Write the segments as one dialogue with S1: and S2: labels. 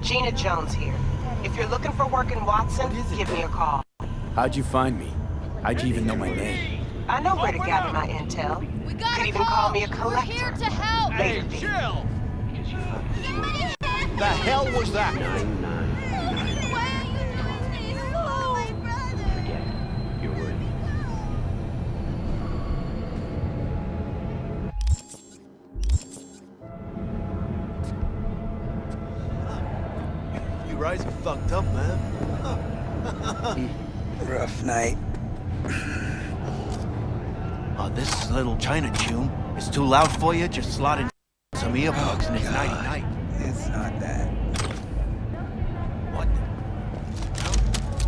S1: Gina Jones here. If you're looking for work in Watson, give me a call.
S2: How'd you find me? How'd you even know my name?
S1: I know where to gather my intel.
S3: We got
S1: Could
S3: a
S1: even
S3: call.
S1: call me a
S3: We're
S1: collector.
S3: here to help.
S1: Later,
S4: Hey,
S1: Dee.
S4: chill! The hell was that?
S5: 999.
S3: Why are you doing this? Oh, my brother.
S5: Forget it. You're worthy.
S4: You guys are fucked up, man.
S6: Rough night.
S4: Oh, this little China tune is too loud for you? Just slot in some earplugs and it's nighty-night.
S6: It's not that.
S4: What?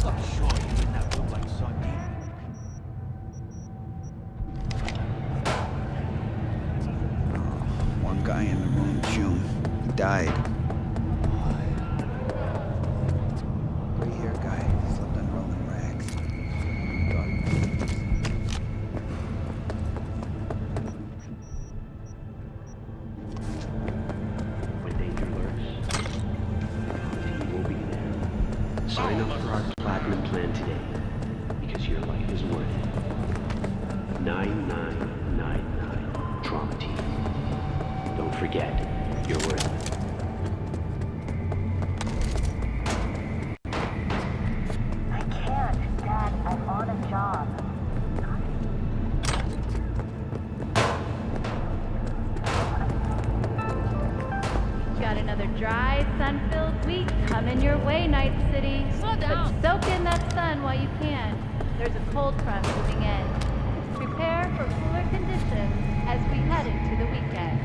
S4: Oh, sure, you're in that room like sardine.
S6: One guy in the room, June. He died. Gray-haired guy. Slept on rolling rags.
S5: When danger lurks, the team will be there. Sign up for our platinum plan today, because your life is worth it. 9999 Trauma Team. Don't forget, you're worth it.
S7: I can't, Dad. I'm on a job.
S8: Got another dry, sun-filled week coming your way, Night City.
S3: Slow down.
S8: But soak in that sun while you can. There's a cold front moving in. Prepare for cooler conditions as we head into the weekend.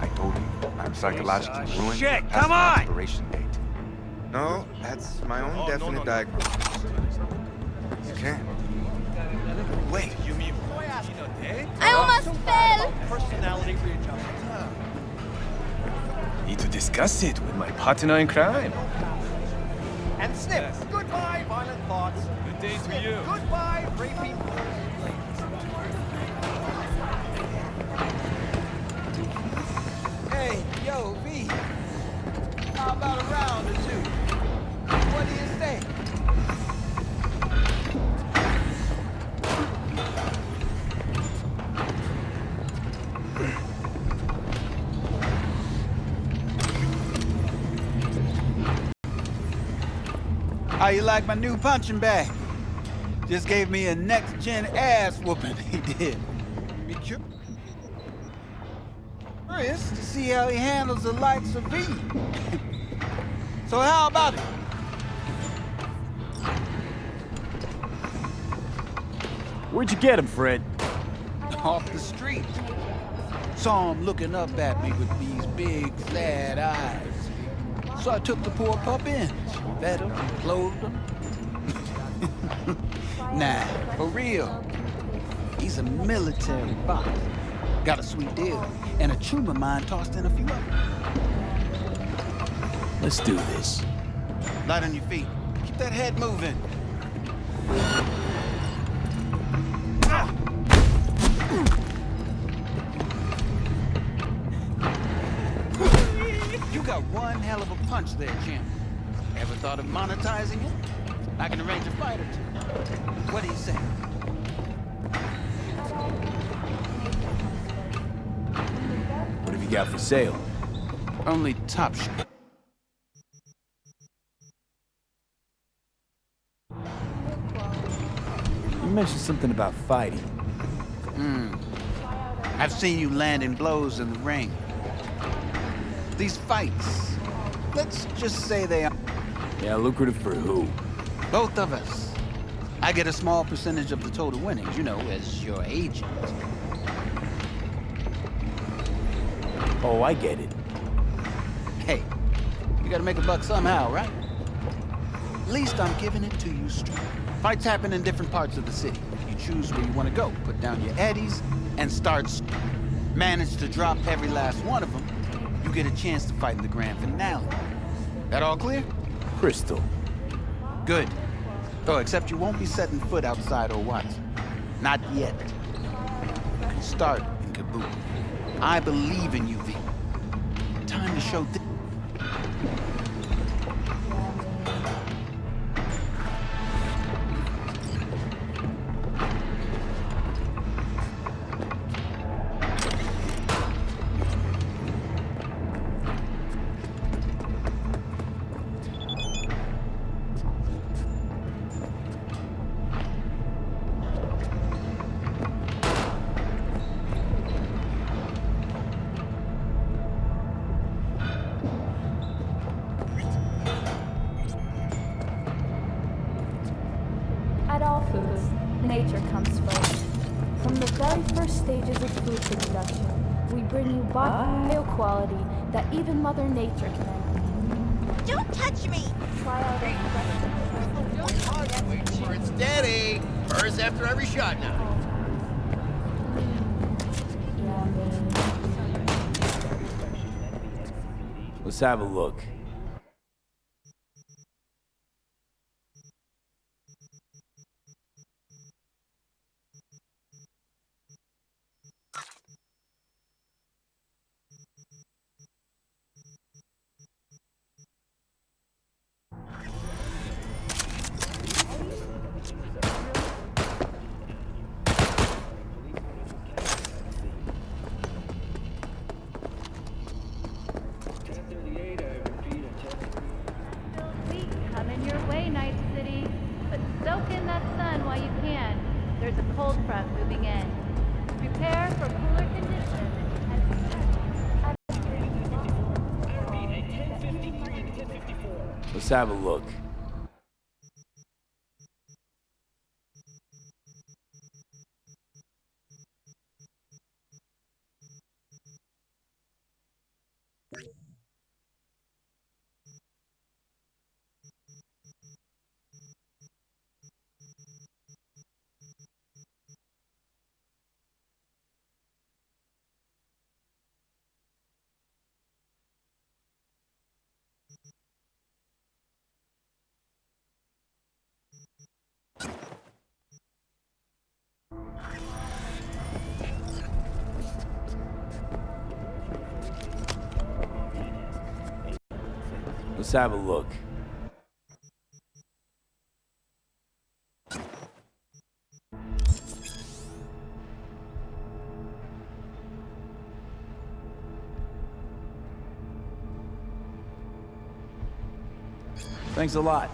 S9: I told you, I'm psychologically ruined.
S4: Shit,
S9: past
S4: come
S9: my
S4: on!
S9: expiration date. No, that's my own definite diagnosis. You can't. Wait.
S4: You mean
S3: I almost fell.
S4: personality readjustment?
S2: Need to discuss it with my partner in crime.
S4: And Snip, goodbye, violent thoughts. Good day to you. Goodbye, raping. Hey, yo, V. How about a round or two? What do you say?
S6: How you like my new punching bag? Just gave me a next-gen ass whooping, he did. Be curious to see how he handles the likes of V. So how about it?
S2: Where'd you get him, Fred?
S6: Off the street. Saw him looking up at me with these big, sad eyes. So I took the poor pup in. Fed him, clothed him. Nah, for real. He's a military boss. Got a sweet deal. And a chum of mine tossed in a few others.
S2: Let's do this.
S6: Light on your feet. Keep that head moving. You got one hell of a punch there, champ. Ever thought of monetizing it? I can arrange a fight or two. What do you say?
S2: What have you got for sale?
S6: Only top shit.
S2: You mentioned something about fighting.
S6: I've seen you landing blows in the ring. These fights, let's just say they are
S2: Yeah, lucrative for who?
S6: both of us. I get a small percentage of the total winnings, you know, as your agent.
S2: Oh, I get it.
S6: Hey, you gotta make a buck somehow, right? At least I'm giving it to you straight. Fights happen in different parts of the city. You choose where you want to go, put down your eddies, and manage to drop every last one of them, you get a chance to fight in the grand finale. That all clear?
S2: Crystal.
S6: Good. Oh, except you won't be setting foot outside or what. Not yet. You can start in Kabul. I believe in you, V. Time to show this.
S10: At all foods, nature comes first. From the very first stages of food production, we bring you bio-quality that even Mother Nature can envy.
S3: Don't touch me!
S10: Try out our
S11: Wait for it steady. First after every shot now.
S2: Let's have a look.
S8: Come in your way, Night City. But soak in that sun while you can. There's a cold front moving in. Prepare for cooler conditions.
S2: Let's have a look. Let's have a look. Thanks a lot.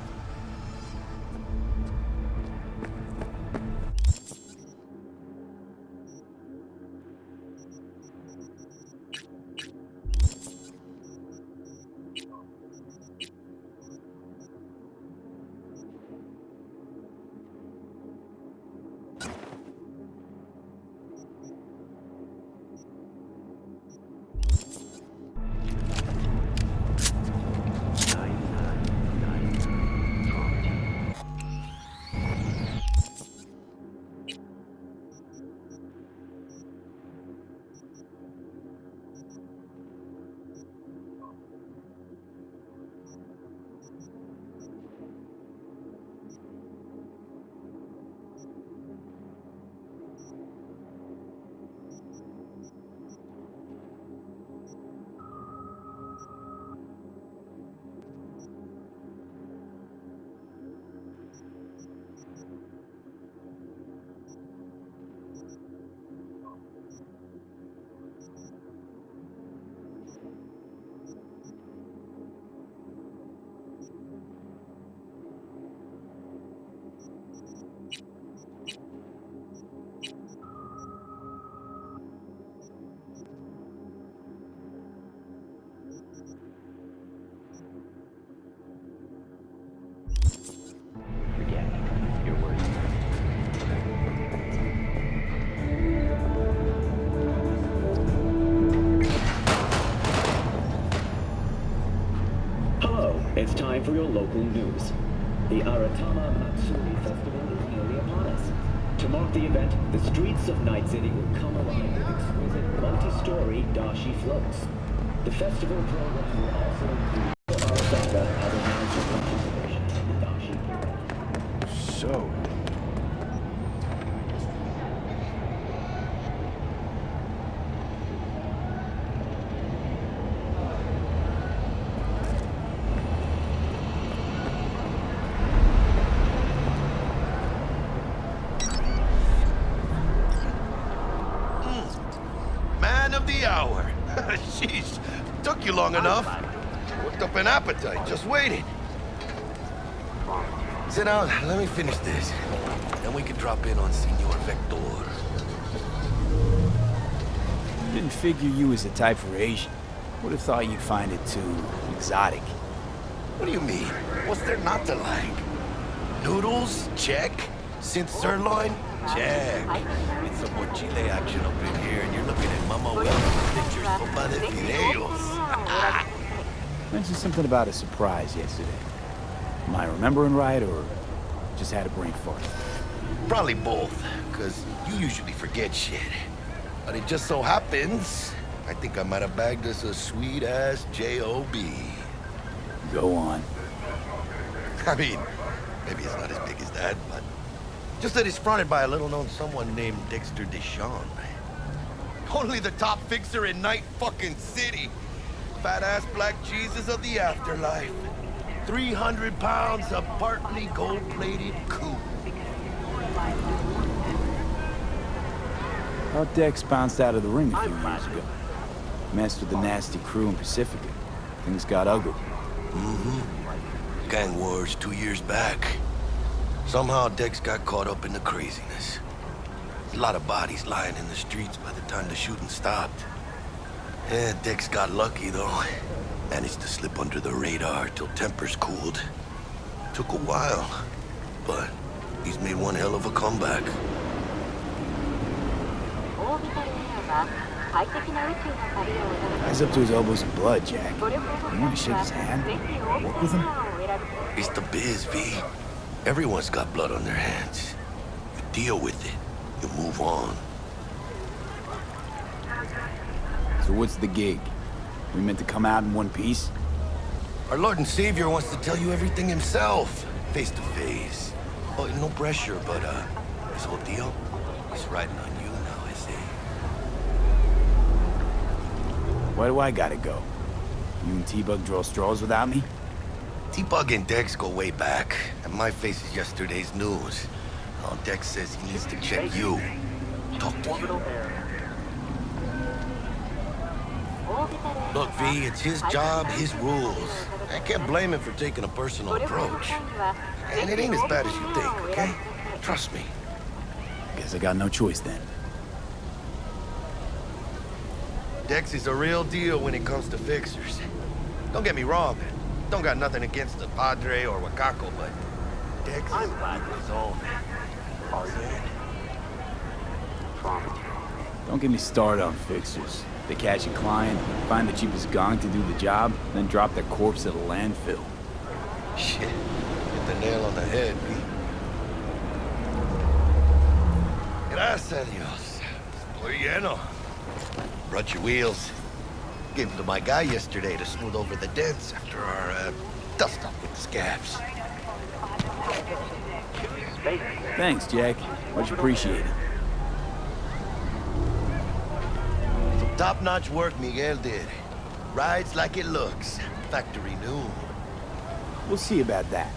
S12: It's time for your local news. The Aratama Matsuri Festival is nearly upon us. To mark the event, the streets of Night City will come alive with exquisite multi-story dashi floats. The festival program will also include Arasaka as a major participation in the dashi parade.
S6: So,
S11: the hour. Sheesh, took you long enough. Worked up an appetite, just waiting. Sit down, let me finish this. Then we can drop in on Senor Vector.
S2: Didn't figure you was the type for Asian. Would have thought you'd find it too exotic.
S11: What do you mean? What's there not to like? Noodles? Check. Synth sirloin? Check. It's some more Chile action up in here, and you're looking at Mama Wells' pictures sopa de fideos.
S2: Mentioned something about a surprise yesterday. Am I remembering right, or just had a brain fart?
S11: Probably both, because you usually forget shit. But it just so happens, I think I might have bagged us a sweet-ass J.O.B.
S2: Go on.
S11: I mean, maybe it's not as big as that, but just that it's fronted by a little-known someone named Dexter Deshawn. Only the top fixer in Night fucking City. Fat-ass black Jesus of the afterlife. 300 pounds of partly gold-plated coup.
S2: How Dex bounced out of the ring a few years ago. Messed with the nasty crew in Pacifica. Things got ugly.
S11: Mm-hmm. Gang wars 2 years back. Somehow Dex got caught up in the craziness. A lot of bodies lying in the streets by the time the shooting stopped. Yeah, Dex got lucky though. Managed to slip under the radar till tempers cooled. Took a while, but he's made one hell of a comeback.
S2: Guy's up to his elbows in blood, Jack. You want to shake his hand? Work with him?
S11: It's the biz, V. Everyone's got blood on their hands. You deal with it. You move on.
S2: So what's the gig? We meant to come out in one piece?
S11: Our Lord and Savior wants to tell you everything himself, face to face. Oh, no pressure, but this whole deal is riding on you now, I say.
S2: Why do I gotta go? You and T-Bug draw straws without me?
S11: T-Bug and Dex go way back, and my face is yesterday's news. Oh, Dex says he needs to check you. Talk to you. Look, V, it's his job, his rules. I can't blame him for taking a personal approach. And it ain't as bad as you think, okay? Trust me.
S2: Guess I got no choice then.
S11: Dex is a real deal when it comes to fixers. Don't get me wrong. Don't got nothing against the Padre or Wakako, but Dex is his own.
S2: Don't get me started on fixers. They catch a client, find the cheapest gong to do the job, then drop their corpse at a landfill.
S11: Shit. Hit the nail on the head, V. Gracias a Dios. Estoy lleno. Brought your wheels. Gave them to my guy yesterday to smooth over the dents after our dust up with the scabs.
S2: Thanks, Jack. Much appreciated.
S11: Some top-notch work Miguel did. Rides like it looks. Factory new.
S2: We'll see about that.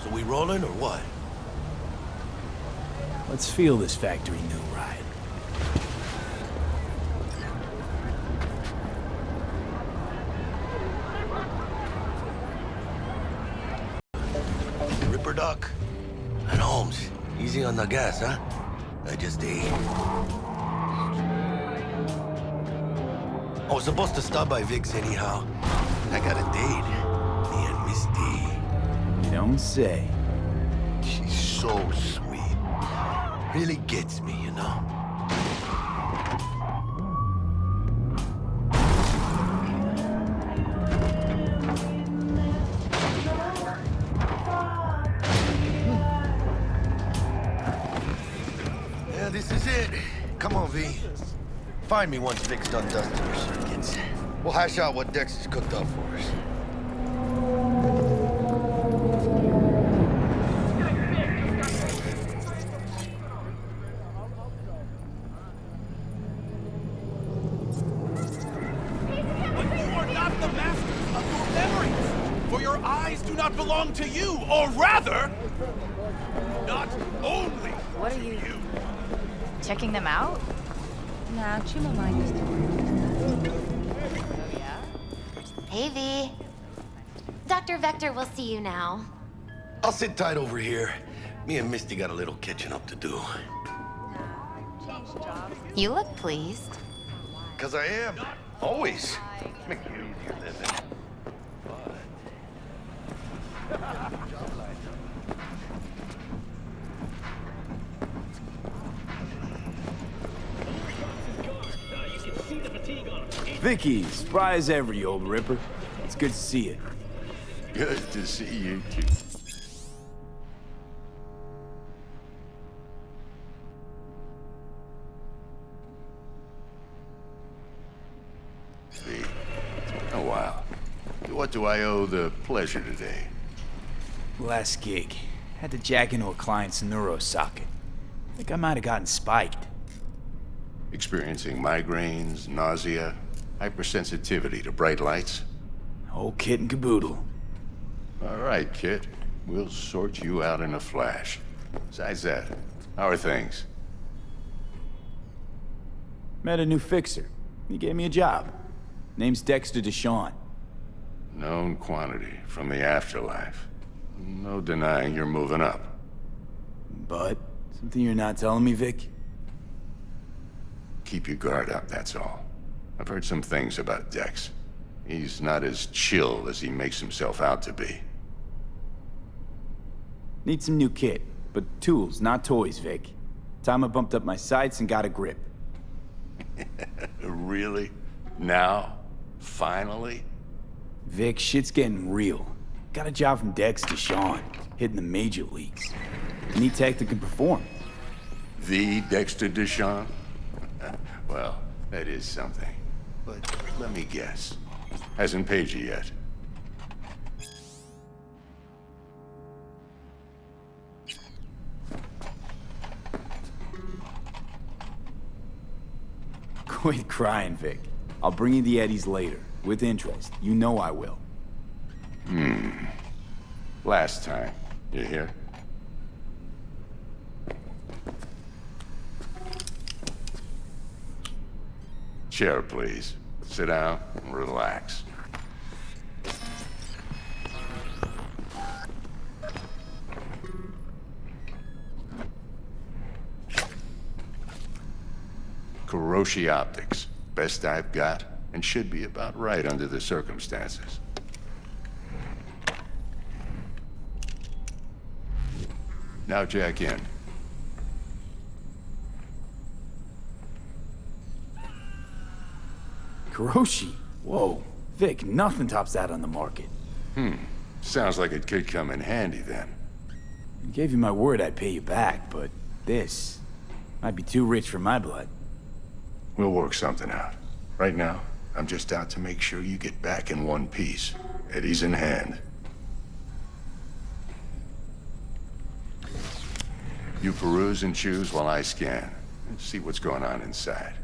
S11: So we rolling or what?
S2: Let's feel this factory new ride.
S11: Ripper Duck. And Holmes. Easy on the gas, huh? I just ate. I was supposed to stop by Vic's anyhow. I got a date. Me and Misty.
S2: You don't say.
S11: She's so sweet. Really gets me, you know? Yeah, this is it. Come on, V. Find me once Vic's done dusting her circuits. We'll hash out what Dex has cooked up for us.
S13: Belong to you, or rather, not only
S3: What are you checking them out?
S10: No,
S3: Hey, V. Dr. Vector will see you now.
S11: I'll sit tight over here. Me and Misty got a little catching up to do.
S3: You look pleased.
S11: 'Cause I am. Always. Make it easier living.
S2: Vicky, spry as ever, you old ripper. It's good to see you.
S14: Good to see you, too. See, it's been a while. What do I owe the pleasure today?
S2: Last gig. Had to jack into a client's neuro socket. Think I might have gotten spiked.
S14: Experiencing migraines, nausea, hypersensitivity to bright lights?
S2: Whole kit and caboodle.
S14: All right, kid. We'll sort you out in a flash. Besides that, how are things?
S2: Met a new fixer. He gave me a job. Name's Dexter Deshawn.
S14: Known quantity from the afterlife. No denying you're moving up.
S2: But, something you're not telling me, Vic?
S14: Keep your guard up, that's all. I've heard some things about Dex. He's not as chill as he makes himself out to be.
S2: Need some new kit, but tools, not toys, Vic. Time I bumped up my sights and got a grip.
S14: Really? Now? Finally?
S2: Vic, shit's getting real. Got a job from Dex Deshawn, hitting the major leagues. Need tech that can perform.
S14: The Dexter Deshawn? Well, that is something. But let me guess. Hasn't paid you yet.
S2: Quit crying, Vic. I'll bring you the eddies later, with interest. You know I will.
S14: Last time. You hear? Chair, please. Sit down and relax. Kuroshi Optics. Best I've got, and should be about right under the circumstances. Now jack in.
S2: Kuroshi? Whoa. Vic, nothing tops that on the market.
S14: Sounds like it could come in handy then.
S2: I gave you my word I'd pay you back, but this might be too rich for my blood.
S14: We'll work something out. Right now, I'm just out to make sure you get back in one piece. Eddie's in hand. You peruse and choose while I scan. And see what's going on inside.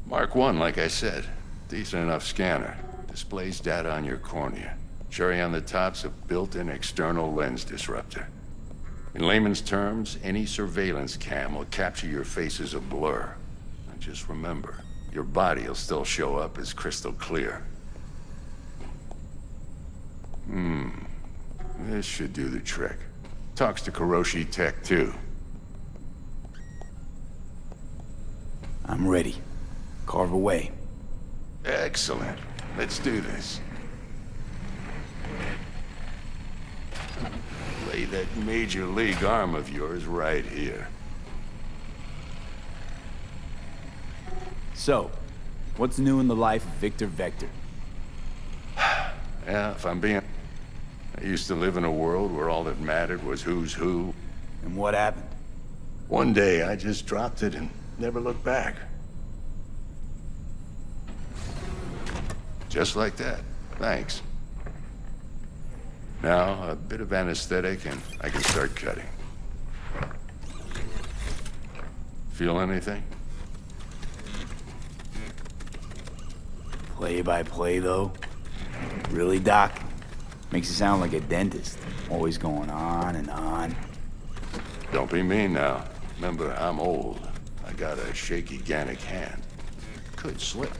S14: Mark 1, like I said. Decent enough scanner. Displays data on your cornea. Cherry on the top's a built-in external lens disruptor. In layman's terms, any surveillance cam will capture your face as a blur. And just remember, your body will still show up as crystal clear. This should do the trick. Talks to Kuroshi Tech, too.
S2: I'm ready. Carve away.
S14: Excellent. Let's do this. Lay that major league arm of yours right here.
S2: So, what's new in the life of Victor Vector?
S14: Yeah, if I'm being... I used to live in a world where all that mattered was who's who.
S2: And what happened?
S14: One day, I just dropped it and never looked back. Just like that. Thanks. Now, a bit of anesthetic and I can start cutting. Feel anything?
S2: Play by play, though? Really, Doc? Makes you sound like a dentist. Always going on and on.
S14: Don't be mean now. Remember, I'm old. I got a shaky Gannic hand. Could slip.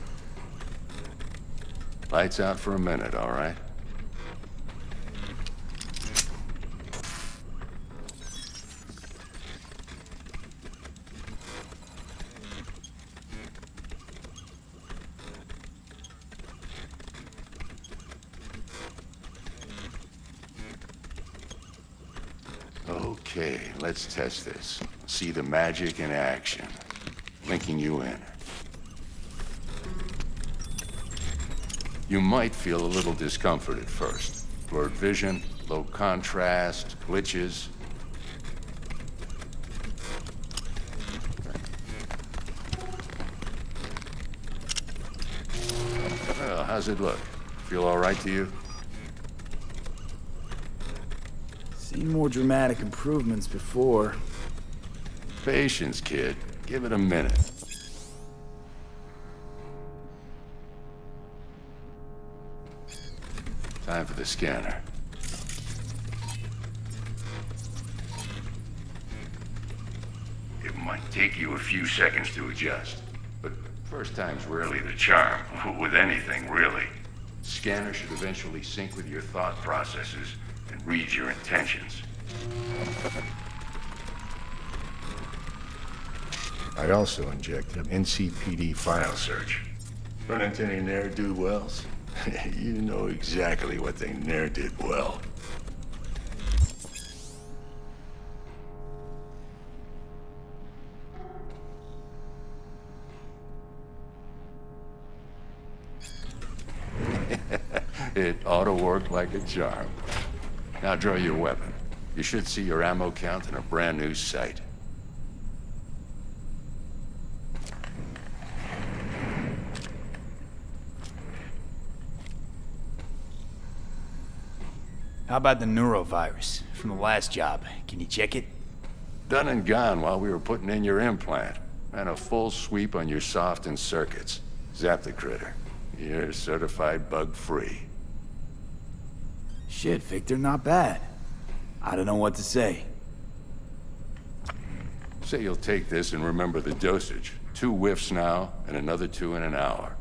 S14: Lights out for a minute, all right? Okay, let's test this. See the magic in action. Linking you in. You might feel a little discomfort at first. Blurred vision, low contrast, glitches. Well, how's it look? Feel all right to you?
S2: Seen more dramatic improvements before.
S14: Patience, kid. Give it a minute. Time for the scanner. It might take you a few seconds to adjust, but first time's rarely the charm, with anything, really. Scanner should eventually sync with your thought processes and read your intentions. I also injected an NCPD file search. Run into any ne'er-do-wells? You know exactly what they ne'er did well. It ought to work like a charm. Now draw your weapon. You should see your ammo count in a brand new sight.
S2: How about the neurovirus from the last job? Can you check it?
S14: Done and gone while we were putting in your implant. And a full sweep on your soft and circuits. Zap the critter. You're certified bug-free.
S2: Shit, Victor, not bad. I don't know what to say.
S14: Say you'll take this and remember the dosage. 2 whiffs now, and another 2 in an hour.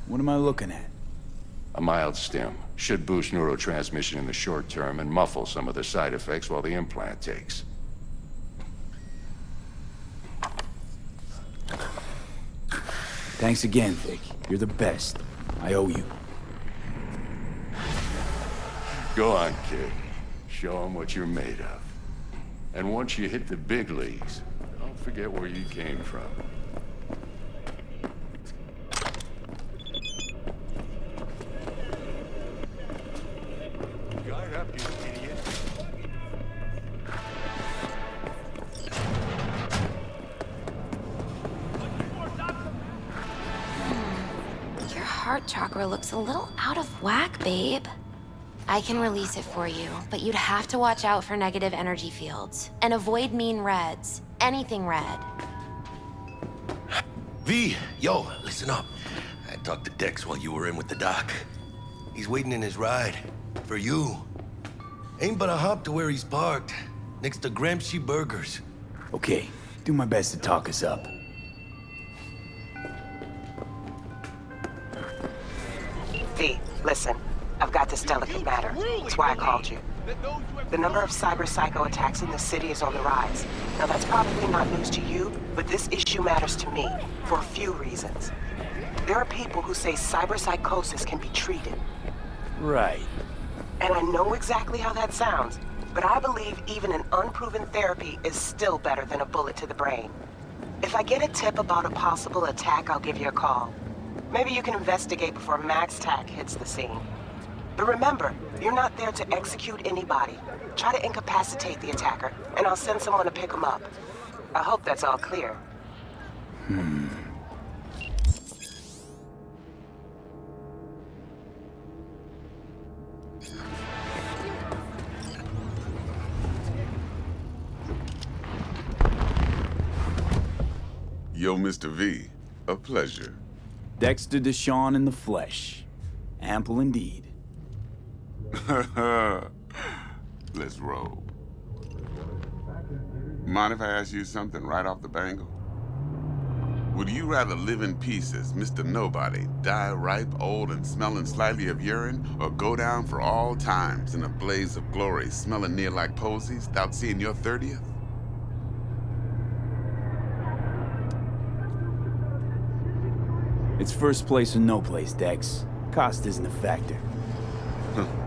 S2: What am I looking at?
S14: A mild stim. Should boost neurotransmission in the short term and muffle some of the side effects while the implant takes.
S2: Thanks again, Vic. You're the best. I owe you.
S14: Go on, kid. Show them what you're made of. And once you hit the big leagues, don't forget where you came from. Guard up, you idiot.
S3: Your heart chakra looks a little out of whack, babe. I can release it for you, but you'd have to watch out for negative energy fields. And avoid mean reds. Anything red.
S11: V, yo, listen up. I talked to Dex while you were in with the doc. He's waiting in his ride. For you. Ain't but a hop to where he's parked. Next to Gramsci Burgers.
S2: Okay, do my best to talk us up.
S1: V, listen. I've got this delicate matter. That's why I called you. The number of cyber-psycho attacks in the city is on the rise. Now, that's probably not news to you, but this issue matters to me for a few reasons. There are people who say cyberpsychosis can be treated.
S2: Right.
S1: And I know exactly how that sounds, but I believe even an unproven therapy is still better than a bullet to the brain. If I get a tip about a possible attack, I'll give you a call. Maybe you can investigate before Max Tac hits the scene. But remember, you're not there to execute anybody. Try to incapacitate the attacker, and I'll send someone to pick him up. I hope that's all clear.
S15: Yo, Mr. V, a pleasure.
S2: Dexter Deshawn in the flesh. Ample indeed.
S15: Let's roll. Mind if I ask you something right off the bangle? Would you rather live in peace as Mr. Nobody, die ripe, old, and smelling slightly of urine, or go down for all times in a blaze of glory, smelling near like posies, without seeing your 30th?
S2: It's first place or no place, Dex. Cost isn't a factor.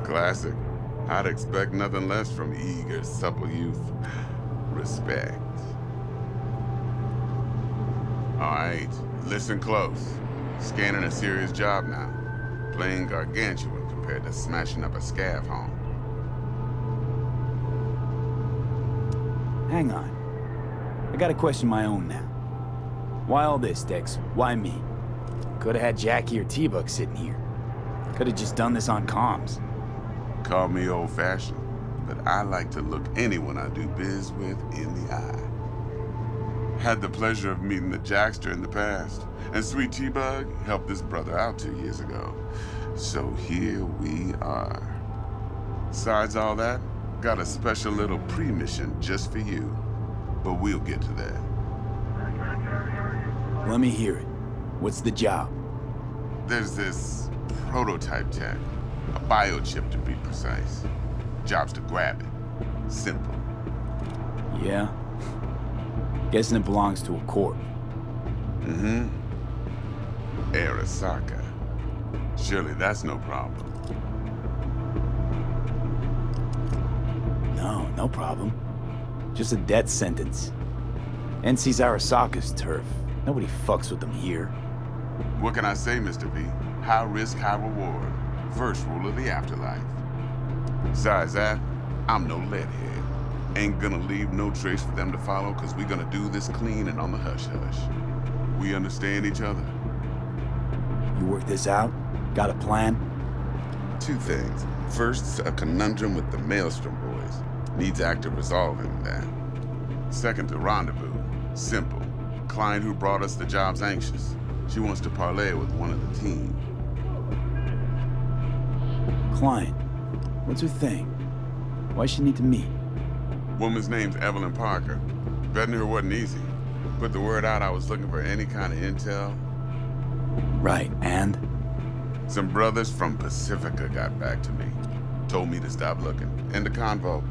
S15: Classic. I'd expect nothing less from eager, supple youth. Respect. All right, listen close. Scanning a serious job now. Playing gargantuan compared to smashing up a scav home.
S2: Hang on. I gotta question my own now. Why all this, Dex? Why me? Could've had Jackie or T-Buck sitting here. Could've just done this on comms.
S15: Call me old-fashioned, but I like to look anyone I do biz with in the eye. Had the pleasure of meeting the Jackster in the past, and Sweet T-Bug helped this brother out 2 years ago. So here we are. Besides all that, got a special little pre-mission just for you. But we'll get to that.
S2: Let me hear it. What's the job?
S15: There's this prototype tech, a biochip to be precise. Job's to grab it. Simple.
S2: Yeah? Guessing it belongs to a corp.
S15: Mm-hmm. Arasaka. Surely that's no problem.
S2: No problem. Just a death sentence. NC's Arasaka's turf. Nobody fucks with them here.
S15: What can I say, Mr. V? High risk, high reward. First rule of the afterlife. Besides that, I'm no leadhead. Ain't gonna leave no trace for them to follow, cause we gonna do this clean and on the hush-hush. We understand each other?
S2: You work this out? Got a plan?
S15: Two things. First, a conundrum with the Maelstrom boys. Needs active resolving that. Second, a rendezvous. Simple. Client who brought us the job's anxious. She wants to parlay with one of the team.
S2: Client? What's her thing? Why she need to meet?
S15: Woman's name's Evelyn Parker. Vetting her wasn't easy. Put the word out I was looking for any kind of intel.
S2: Right, and?
S15: Some brothers from Pacifica got back to me. Told me to stop looking. End the convo.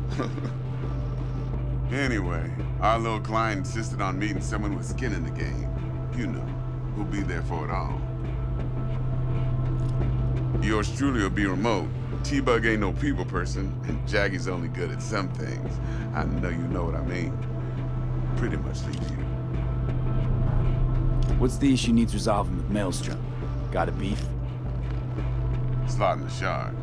S15: Anyway, our little client insisted on meeting someone with skin in the game. You know, who'll be there for it all. Yours truly will be remote. T-Bug ain't no people person, and Jaggy's only good at some things. I know you know what I mean. Pretty much leaves you.
S2: What's the issue needs resolving with Maelstrom? Got a beef?
S15: Slotting the shard.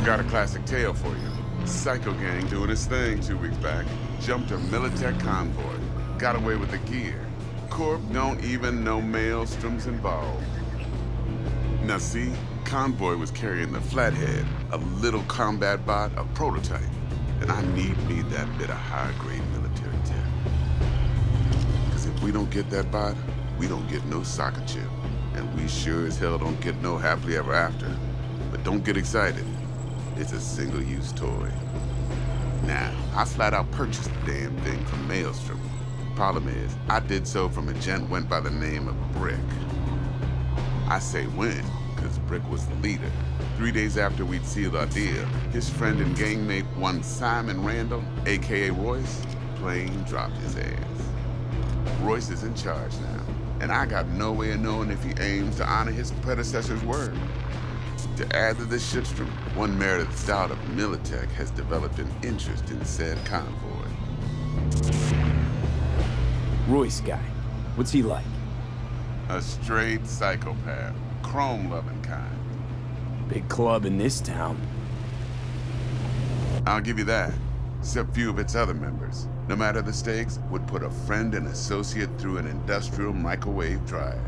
S15: Got a classic tale for you. Psycho gang doing his thing 2 weeks back. Jumped a Militech convoy. Got away with the gear. Corp don't even know Maelstrom's involved. Now see, convoy was carrying the Flathead, a little combat bot, a prototype. And I need me that bit of high-grade military tech. Because if we don't get that bot, we don't get no soccer chip. And we sure as hell don't get no happily ever after. But don't get excited. It's a single-use toy. Now, I flat out purchased the damn thing from Maelstrom. Problem is, I did so from a gent went by the name of Brick. I say when, because Brick was the leader. 3 days after we'd sealed our deal, his friend and gangmate, one Simon Randall, aka Royce, plain dropped his ass. Royce is in charge now, and I got no way of knowing if he aims to honor his predecessor's word. To add to this shitstorm, one Meredith Stout of Militech has developed an interest in said convoy.
S2: Royce guy. What's he like?
S15: A straight psychopath. Chrome-loving kind.
S2: Big club in this town.
S15: I'll give you that. Except few of its other members, no matter the stakes, would put a friend and associate through an industrial microwave dryer.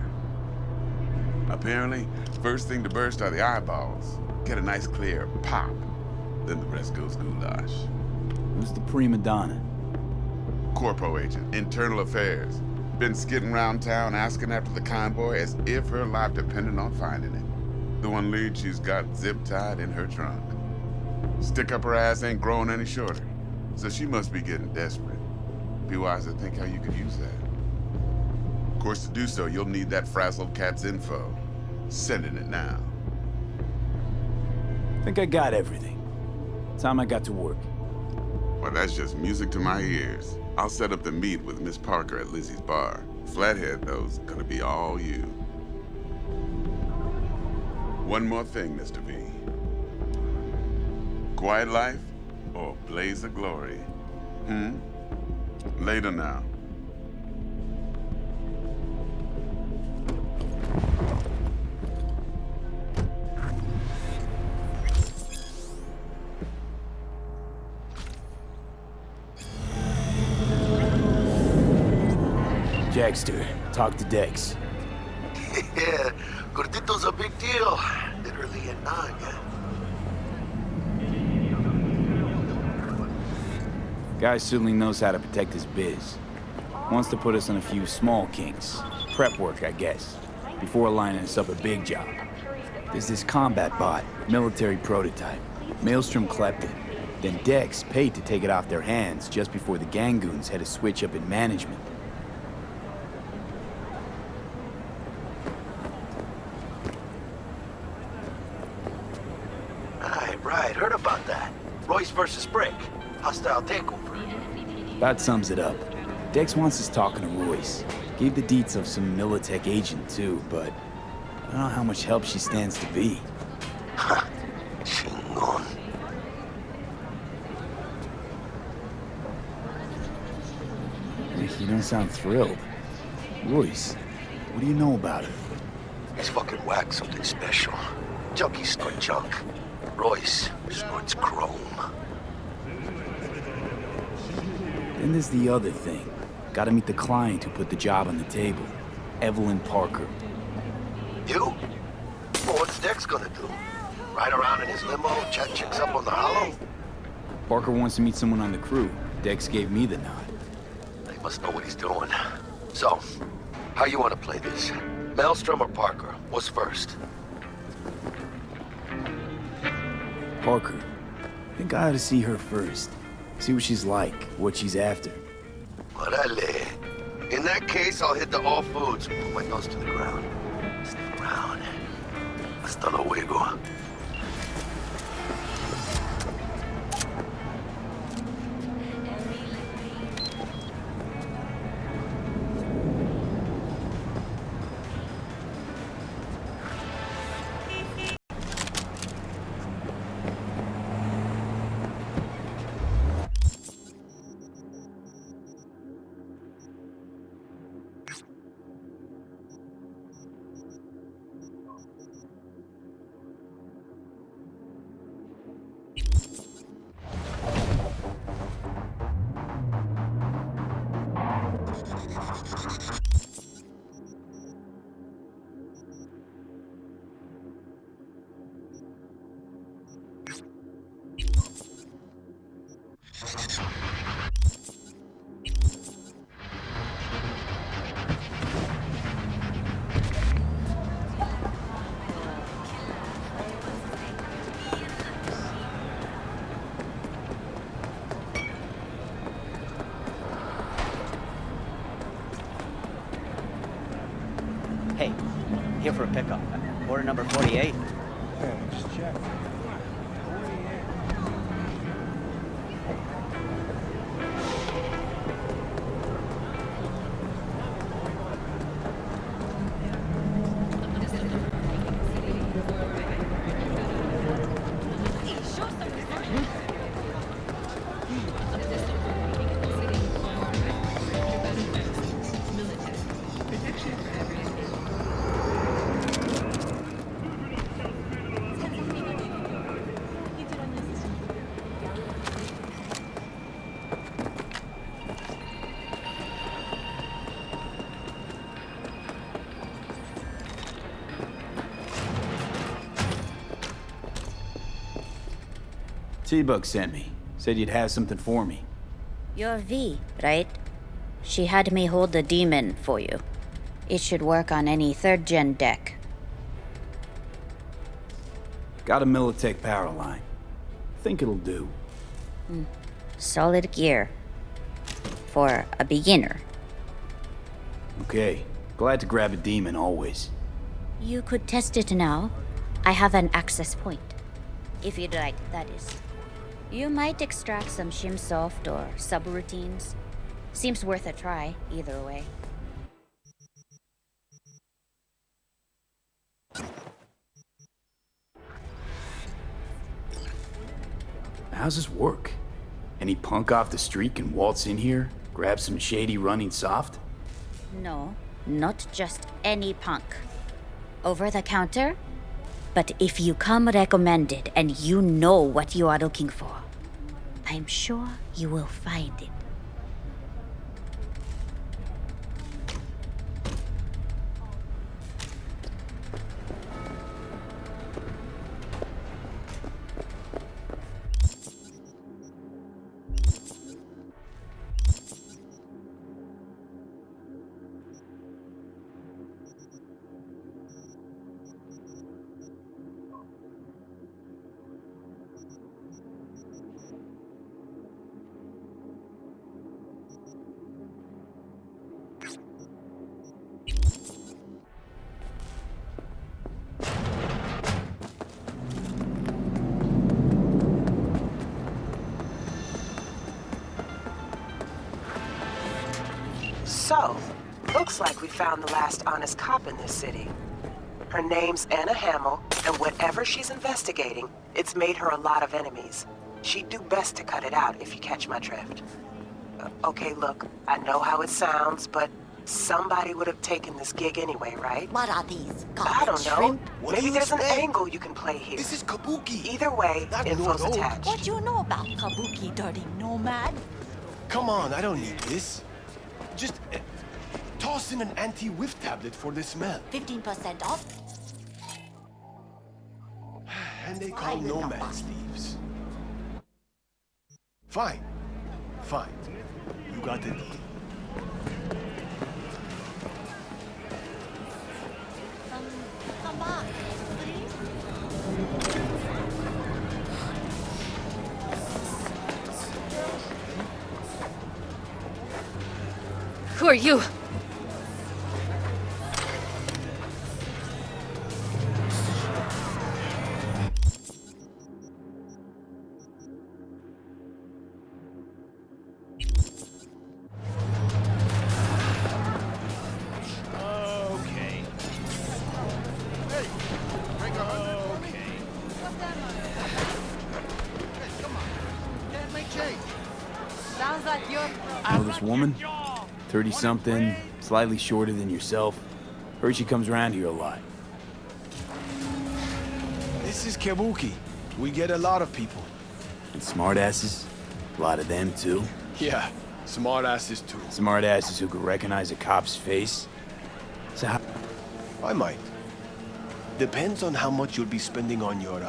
S15: Apparently, first thing to burst are the eyeballs. Get a nice clear pop. Then the rest goes goulash.
S2: Who's the prima donna?
S15: Corpo agent, internal affairs. Been skidding around town asking after the convoy as if her life depended on finding it. The one lead she's got zip-tied in her trunk. Stick up her ass ain't growing any shorter, so she must be getting desperate. Be wise to think how you could use that. Of course, to do so, you'll need that frazzled cat's info. Sending it now.
S2: Think I got everything. Time I got to work.
S15: Well, that's just music to my ears. I'll set up the meet with Miss Parker at Lizzie's bar. Flathead, though's gonna be all you. One more thing, Mr. V. Quiet life or blaze of glory? Later now.
S2: Jackster, talk to Dex.
S11: Yeah, Gordito's a big deal. Literally a naga.
S2: Guy certainly knows how to protect his biz. Wants to put us on a few small kinks. Prep work, I guess. Before lining us up a big job. There's this combat bot, military prototype. Maelstrom clept it. Then Dex paid to take it off their hands just before the Gangoons had a switch up in management.
S11: Right, heard about that. Royce versus Brick. Hostile takeover.
S2: That sums it up. Dex wants us talking to Royce. Gave the deets of some Militech agent too, but I don't know how much help she stands to be.
S11: Ha. Chingon.
S2: You don't sound thrilled. Royce, what do you know about him?
S11: He's fucking whack, something special. Junkies snort junk. Royce snorts chrome.
S2: Then there's the other thing. Gotta meet the client who put the job on the table. Evelyn Parker.
S11: You? Well, what's Dex gonna do? Ride around in his limo, chat chicks up on the hollow?
S2: Parker wants to meet someone on the crew. Dex gave me the nod.
S11: He must know what he's doing. So, how you want to play this? Maelstrom or Parker? What's first?
S2: Parker. I think I ought to see her first. See what she's like, what she's after.
S11: Orale. In that case, I'll hit the all foods. Put my nose to the ground. Sniff around. Hasta luego.
S16: Hey, here for a pickup. Order number 48.
S17: Yeah, just check.
S2: T-Bug sent me. Said you'd have something for me.
S18: You're V, right? She had me hold the demon for you. It should work on any 3rd-gen deck.
S2: Got a Militech power line. Think it'll do.
S18: Solid gear. For a beginner.
S2: Okay. Glad to grab a demon always.
S18: You could test it now. I have an access point. If you'd like, that is. You might extract some shimsoft or subroutines. Seems worth a try, either way.
S2: How's this work? Any punk off the street can waltz in here, grab some shady running soft?
S18: No, not just any punk. Over the counter? But if you come recommended and you know what you are looking for, I'm sure you will find it.
S1: So, looks like we found the last honest cop in this city. Her name's Anna Hamill, and whatever she's investigating, it's made her a lot of enemies. She'd do best to cut it out, if you catch my drift. Okay, look, I know how it sounds, but somebody would have taken this gig anyway, right?
S19: What are these?
S1: I don't know.
S19: Shrimp?
S1: Maybe there's an angle you can play here.
S19: This is Kabuki.
S1: Either way, info's attached.
S19: What do you know about Kabuki, dirty nomad?
S20: Come on, I don't need this. Just toss in an anti-whiff tablet for the smell.
S19: 15% off?
S20: And they call nomads thieves. Fine. Fine. You got the deal.
S19: Come back, please.
S21: Who are you?
S8: Sounds like you're...
S2: Know this woman? 30-something, slightly shorter than yourself. Heard she comes around here a lot.
S20: This is Kabuki. We get a lot of people.
S2: And smartasses? A lot of them, too?
S20: Yeah, smartasses too.
S2: Smartasses who could recognize a cop's face? So how...
S20: I might. Depends on how much you'll be spending on your,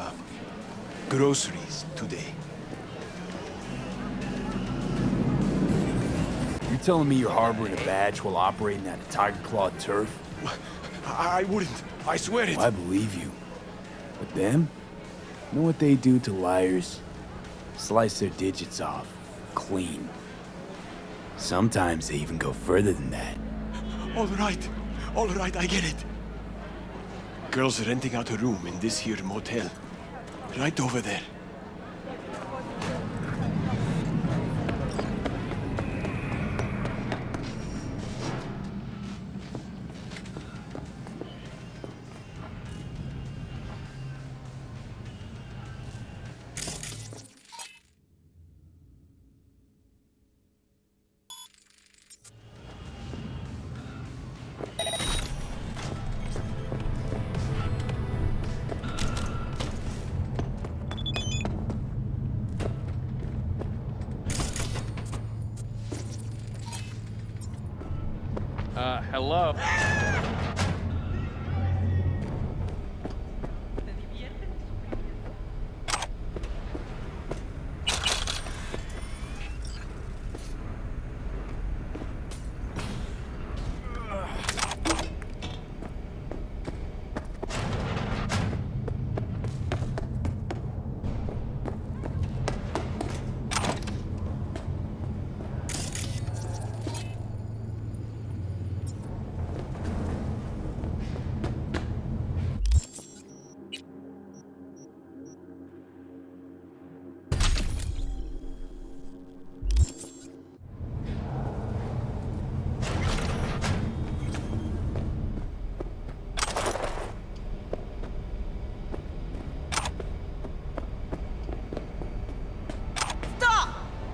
S20: groceries today.
S2: You're telling me you're harboring a badge while operating that tiger clawed turf?
S20: I wouldn't. I swear it.
S2: Well, I believe you. But them? Know what they do to liars? Slice their digits off. Clean. Sometimes they even go further than that.
S20: All right, I get it. girl's renting out a room in this here motel. Right over there.
S16: Hello?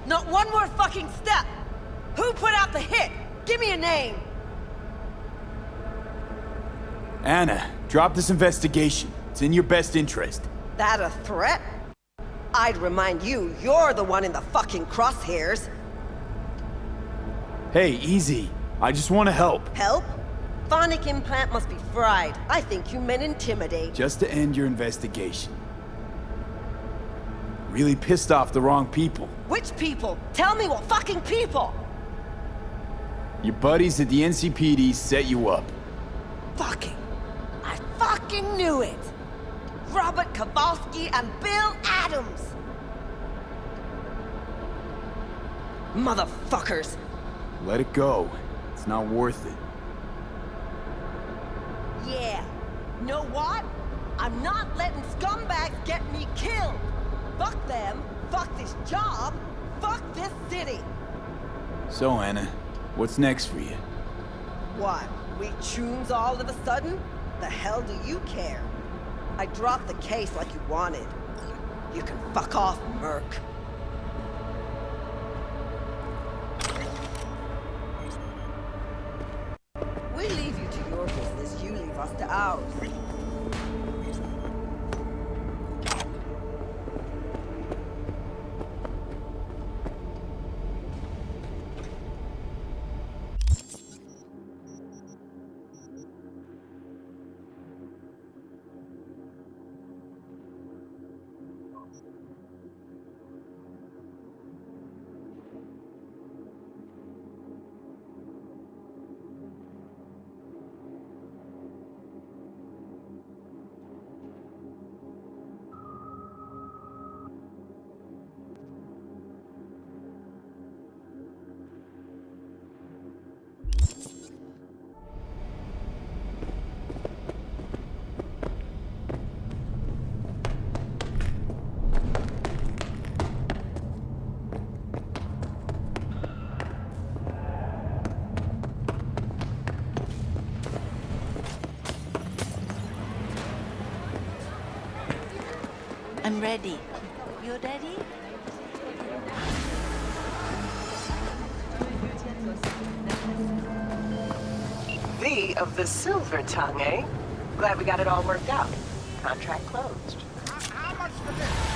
S22: Not one more fucking step! Who put out the hit? Give me a name!
S2: Anna, drop this investigation. It's in your best interest.
S22: That a threat? I'd remind you, you're the one in the fucking crosshairs.
S2: Hey, easy. I just want to help.
S22: Help? Phonic implant must be fried. I think you meant intimidate.
S2: Just to end your investigation. Really pissed off the wrong people.
S22: Which people? Tell me what fucking people!
S2: Your buddies at the NCPD set you up.
S22: Fucking... I fucking knew it! Robert Kowalski and Bill Adams! Motherfuckers!
S2: Let it go. It's not worth it.
S22: Yeah. Know what? I'm not letting scumbags get me killed! Fuck them, fuck this job, fuck this city!
S2: So, Anna, what's next for you?
S22: What, we tunes all of a sudden? The hell do you care? I dropped the case like you wanted. You can fuck off, Merc. We leave you to your business, you leave us to ours. I'm ready. You ready?
S1: V of the Silver Tongue, eh? Glad we got it all worked out. Contract closed.
S13: How much for this?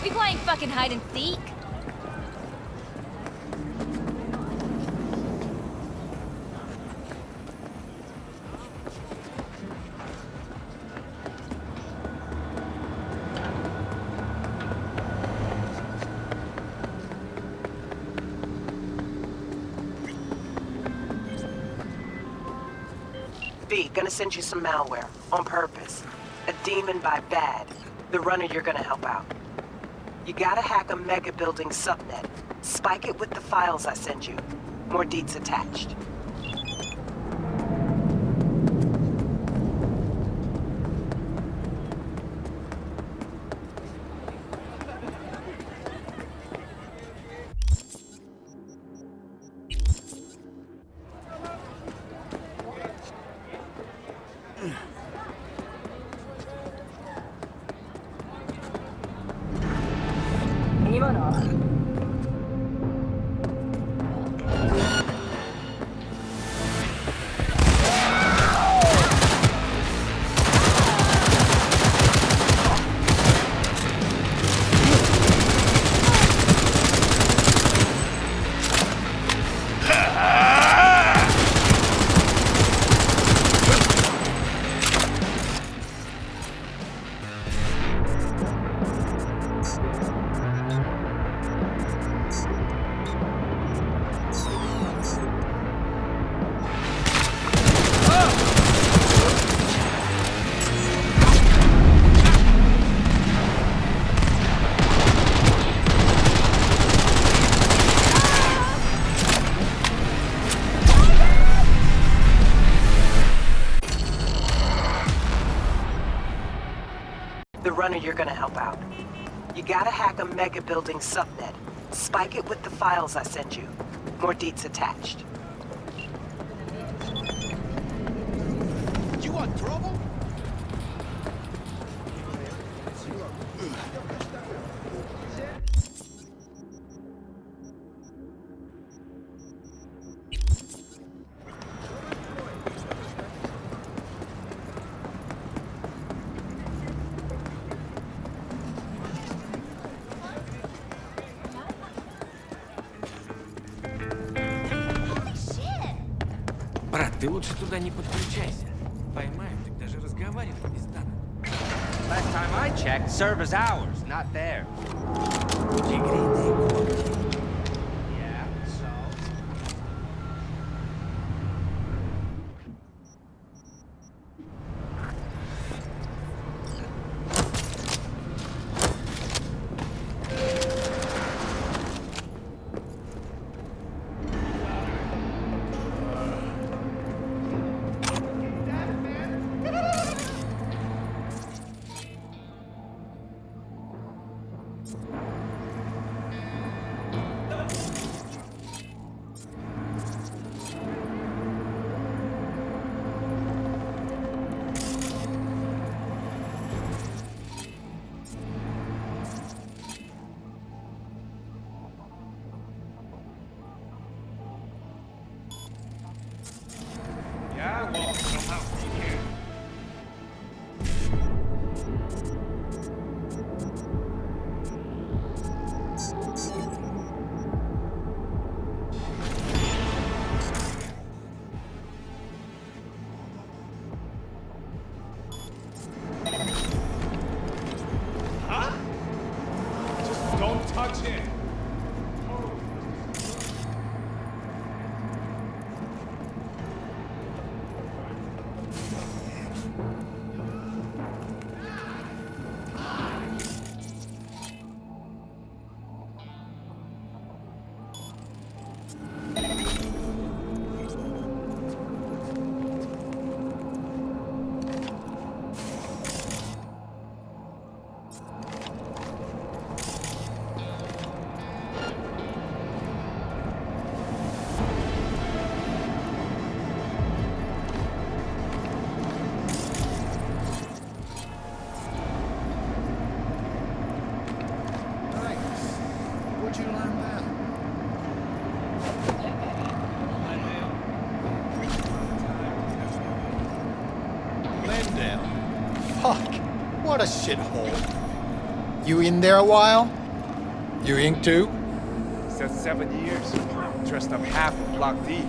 S5: We playing fucking hide and seek?
S1: B, gonna send you some malware. On purpose. A demon by bad. The runner you're gonna help out. You gotta hack a mega building subnet. Spike it with the files I send you. More deets attached. The runner you're gonna help out. You gotta hack a mega building subnet. Spike it with the files I send you. More deets attached.
S13: You want trouble?
S16: Брат, ты лучше туда не подключайся. Поймают, так даже разговаривать не станут.
S23: Last time I checked, server's ours, not theirs. Yeah, so?
S13: Yeah, well, somehow you can. Huh? Just don't touch it.
S6: Where'd you learn that? Glendale. Fuck. What a shithole.
S5: You in there a while? You ink too?
S13: Said 7 years. Dressed up half of Block D.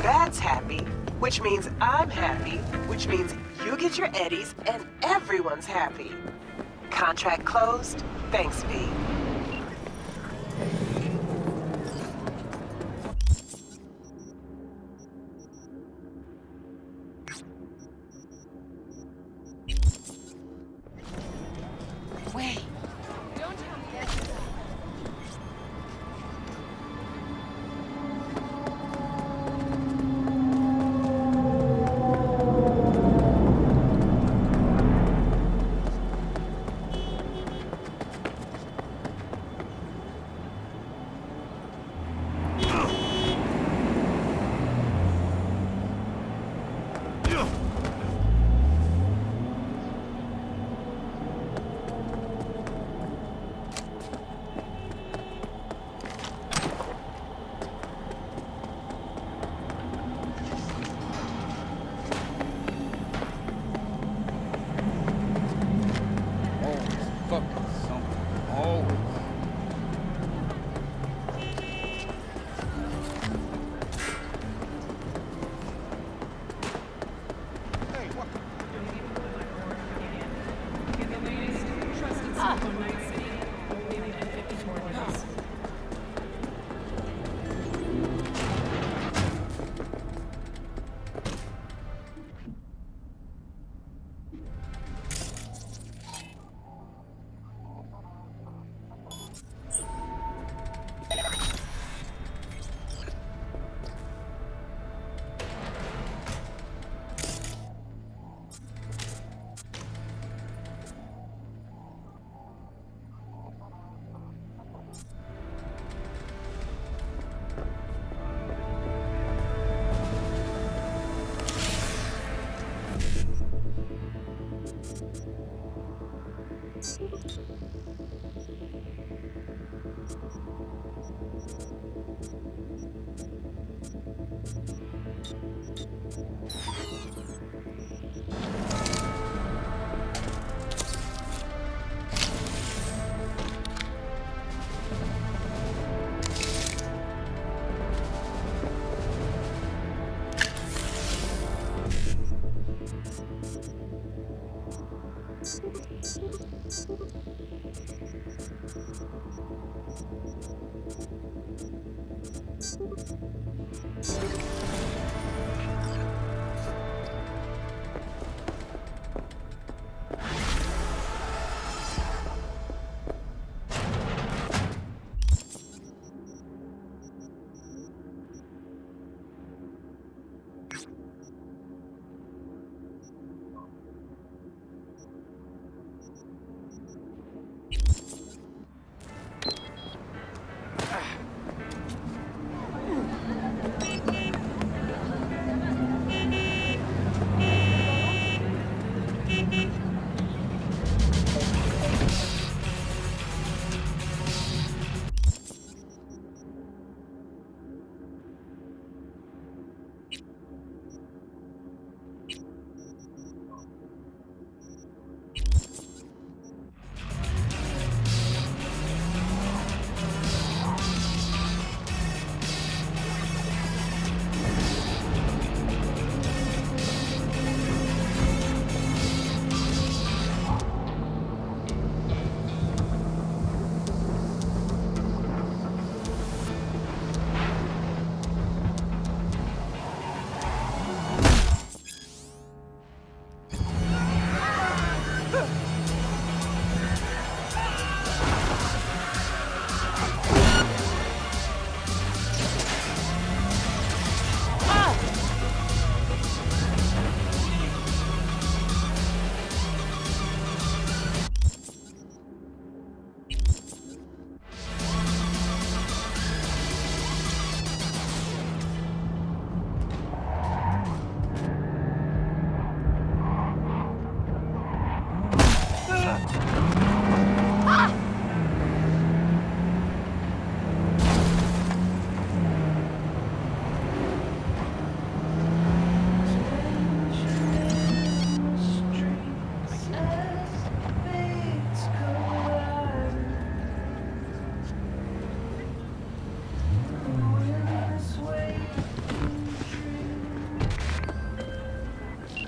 S1: That's happy, which means I'm happy, which means you get your eddies and everyone's happy. Contract closed. Thanks, V.
S19: Wait. Don't tell me that.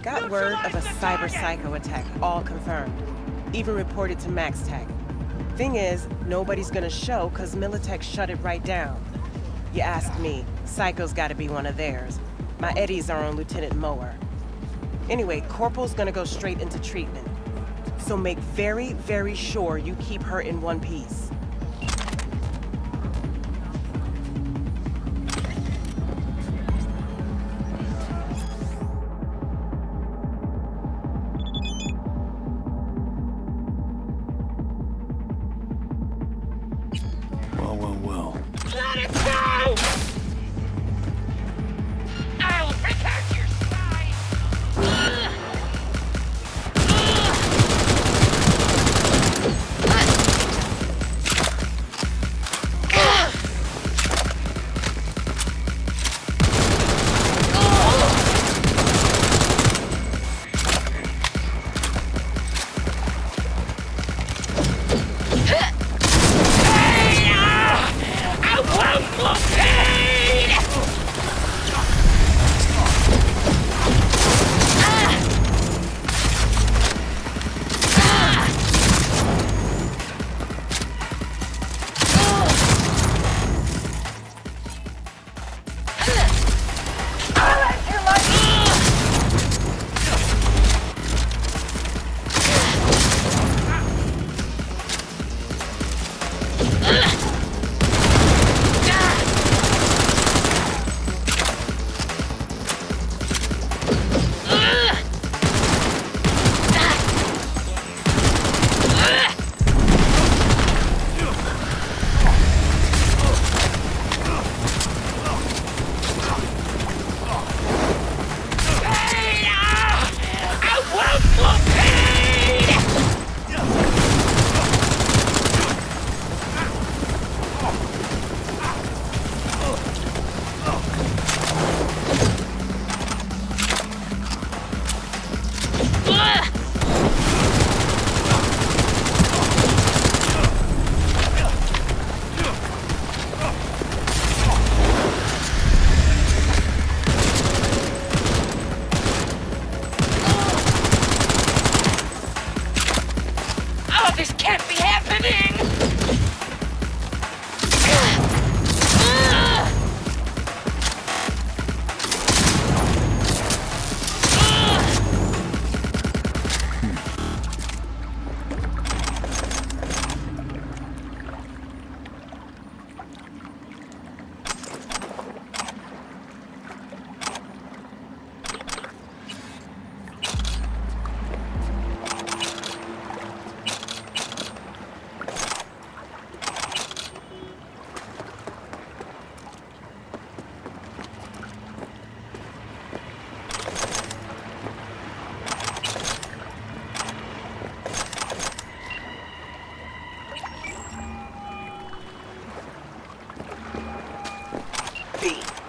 S1: Got word of a cyber psycho attack, all confirmed. Even reported to MaxTech. Thing is, nobody's gonna show cause Militech shut it right down. You ask me, Psycho's gotta be one of theirs. My eddies are on Lieutenant Mower. Anyway, Corporal's gonna go straight into treatment. So make very, very sure you keep her in one piece.
S2: Well.
S19: Let it go! I'll protect your side!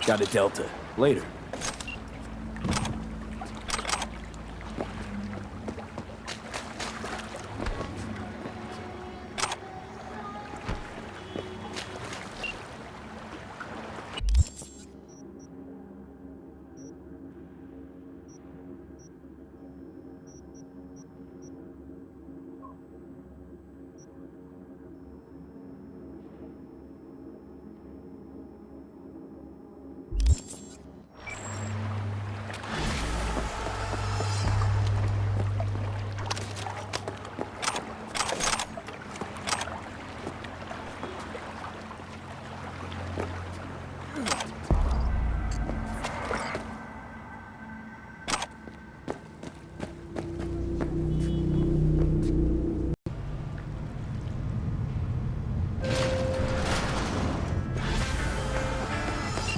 S2: Got a Delta. Later.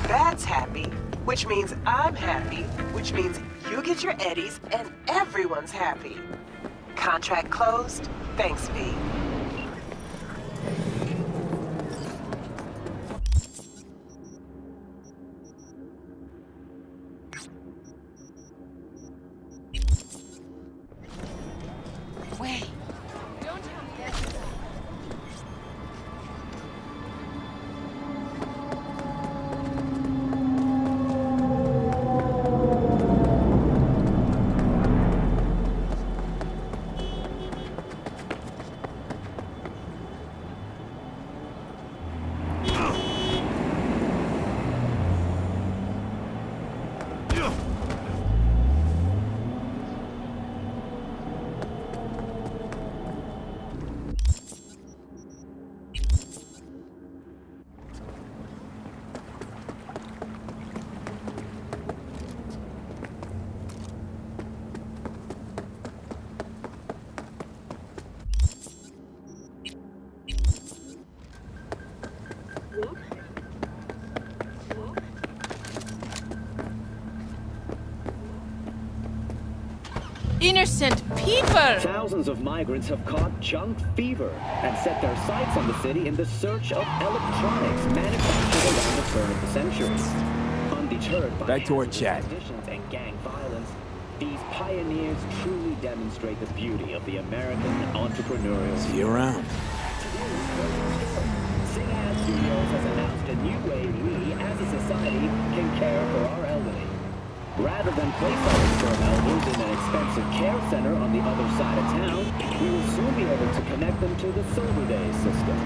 S1: That's happy, which means I'm happy, which means you get your eddies and everyone's happy. Contract closed. Thanks, V.
S19: Wait. Don't tell me that.
S4: Innocent people!
S12: Thousands of migrants have caught junk fever and set their sights on the city in the search of electronics manufactured around the turn of the century. Undeterred by
S2: Back to our chat.
S12: conditions and gang violence, these pioneers truly demonstrate the beauty of the American entrepreneurial
S2: See you around.
S12: Sing Ad Studios has announced a new way we, as a society, can care for our elderly. Rather than place our infirm elders in an expensive care center on the other side of town, we will soon be able to connect them to the Silver Days system.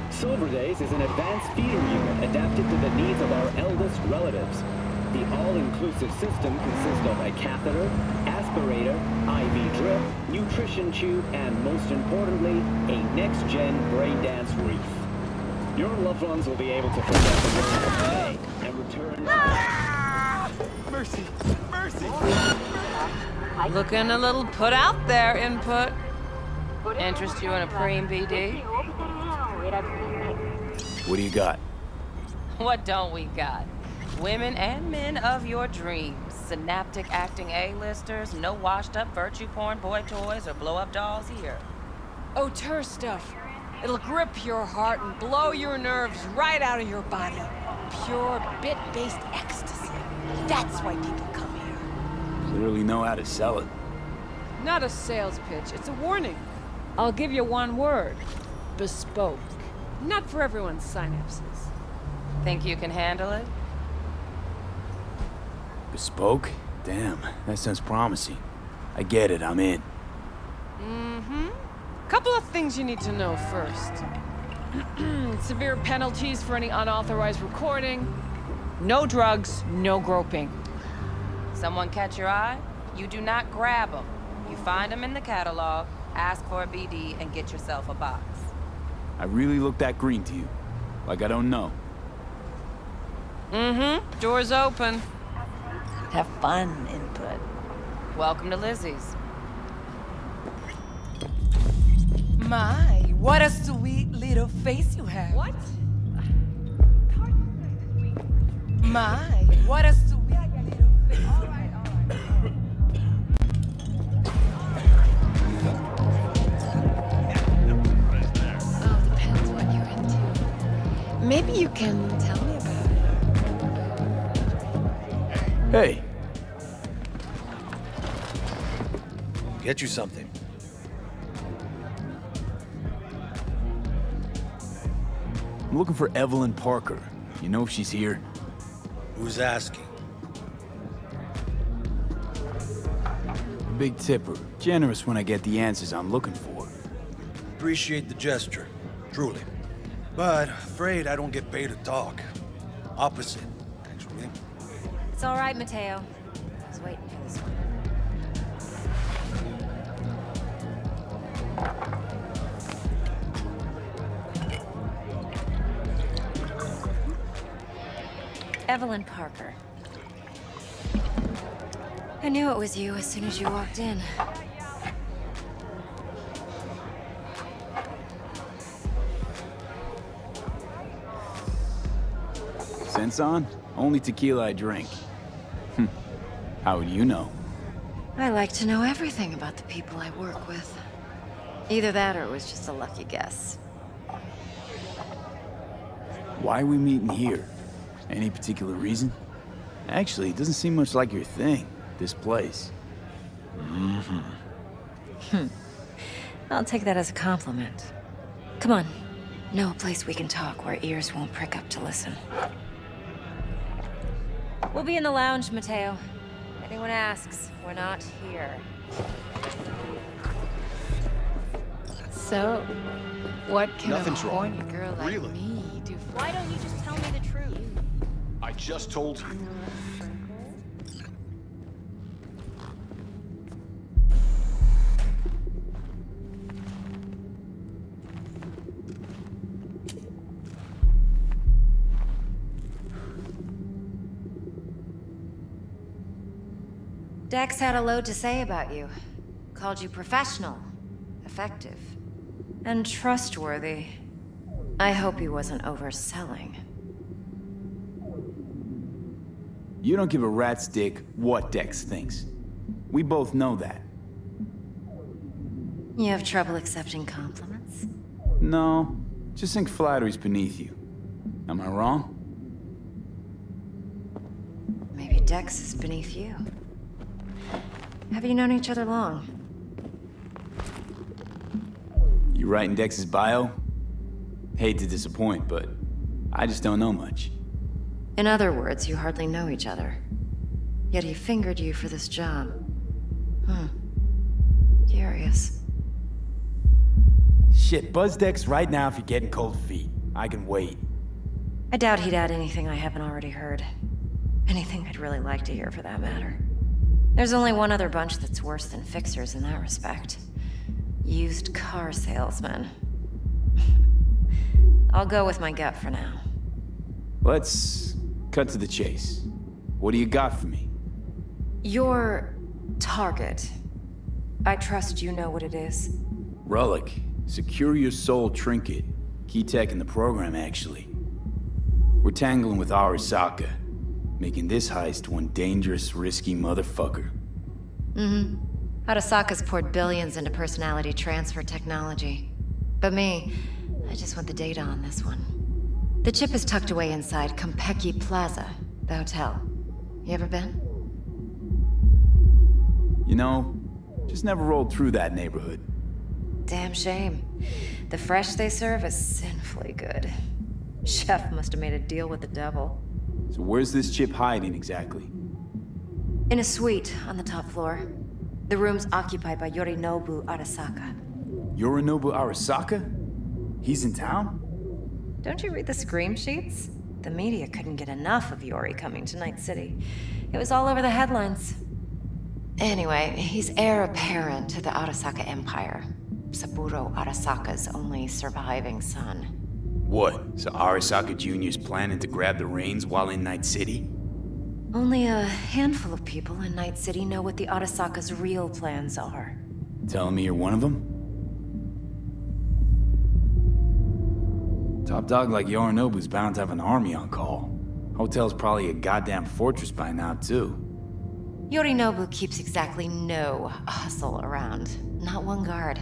S12: Silver Days is an advanced feeding unit adapted to the needs of our eldest relatives. The all-inclusive system consists of a catheter, aspirator, IV drip, nutrition tube, and most importantly, a next-gen brain dance wreath. Your loved ones will be able to forget the word of today and return
S16: Mercy! Mercy!
S4: Looking a little put out there, Input. Interest you in a preem BD?
S2: What do you got?
S4: What don't we got? Women and men of your dreams. Synaptic acting A-listers, no washed-up virtue porn boy toys or blow-up dolls here.
S19: Auteur stuff. It'll grip your heart and blow your nerves right out of your body. Pure bit-based ecstasy. That's why people come here.
S2: Clearly know how to sell it.
S19: Not a sales pitch, it's a warning. I'll give you one word. Bespoke. Not for everyone's synapses.
S4: Think you can handle it?
S2: Bespoke? Damn, that sounds promising. I get it, I'm in.
S19: Mm-hmm. Couple of things you need to know first. Severe penalties for any unauthorized recording. No drugs, no groping.
S4: Someone catch your eye? You do not grab them. You find them in the catalog, ask for a BD, and get yourself a box.
S2: I really look that green to you. Like I don't know.
S19: Mm-hmm. Door's open.
S4: Have fun, Input. Welcome to Lizzie's.
S19: My, what a sweet little face you have. What? My, what a sweet little face. All right.
S4: Well, depends what you're into. Maybe you can tell me about it.
S2: Hey.
S20: Get you something.
S2: I'm looking for Evelyn Parker. You know if she's here?
S20: Who's asking?
S2: Big tipper. Generous when I get the answers I'm looking for.
S20: Appreciate the gesture, truly. But afraid I don't get paid to talk. Opposite, actually.
S3: It's all right, Mateo. I was waiting for this one. Evelyn Parker. I knew it was you as soon as you walked in.
S2: Sense on? Only tequila I drink. How would you know?
S3: I like to know everything about the people I work with. Either that or it was just a lucky guess.
S2: Why are we meeting here? Any particular reason? Actually, it doesn't seem much like your thing, this place.
S3: I'll take that as a compliment. Come on. Know a place we can talk where ears won't prick up to listen. We'll be in the lounge, Mateo. If anyone asks, we're not here.
S19: So, what can
S20: Nothing's
S19: a
S20: wrong.
S19: horny girl like
S20: Really?
S19: me do for— Why don't you just tell me the truth?
S20: I just told you.
S3: Dex had a load to say about you. Called you professional, effective, and trustworthy. I hope he wasn't overselling.
S2: You don't give a rat's dick what Dex thinks. We both know that.
S3: You have trouble accepting compliments?
S2: No, just think flattery's beneath you. Am I wrong?
S3: Maybe Dex is beneath you. Have you known each other long?
S2: You writing Dex's bio? Hate to disappoint, but I just don't know much.
S3: In other words, you hardly know each other. Yet he fingered you for this job. Curious.
S2: Shit, buzz Dex right now if you're getting cold feet. I can wait.
S3: I doubt he'd add anything I haven't already heard. Anything I'd really like to hear, for that matter. There's only one other bunch that's worse than fixers in that respect. Used car salesmen. I'll go with my gut for now.
S2: Let's cut to the chase. What do you got for me?
S3: Your target. I trust you know what it is.
S2: Relic. Secure your soul trinket. Key tech in the program, actually. We're tangling with Arasaka, making this heist one dangerous, risky motherfucker.
S3: Arasaka's poured billions into personality transfer technology. But me, I just want the data on this one. The chip is tucked away inside Kompeki Plaza, the hotel. You ever been?
S2: You know, just never rolled through that neighborhood.
S3: Damn shame. The fresh they serve is sinfully good. Chef must have made a deal with the devil.
S2: So where's this chip hiding exactly?
S3: In a suite on the top floor. The room's occupied by Yorinobu Arasaka.
S2: Yorinobu Arasaka? He's in town?
S3: Don't you read the scream sheets? The media couldn't get enough of Yori coming to Night City. It was all over the headlines. Anyway, he's heir apparent to the Arasaka Empire. Saburo Arasaka's only surviving son.
S2: What? So Arasaka Jr.'s planning to grab the reins while in Night City?
S3: Only a handful of people in Night City know what the Arasaka's real plans are.
S2: Telling me you're one of them? Top dog like Yorinobu's bound to have an army on call. Hotel's probably a goddamn fortress by now, too.
S3: Yorinobu keeps exactly no hustle around. Not one guard.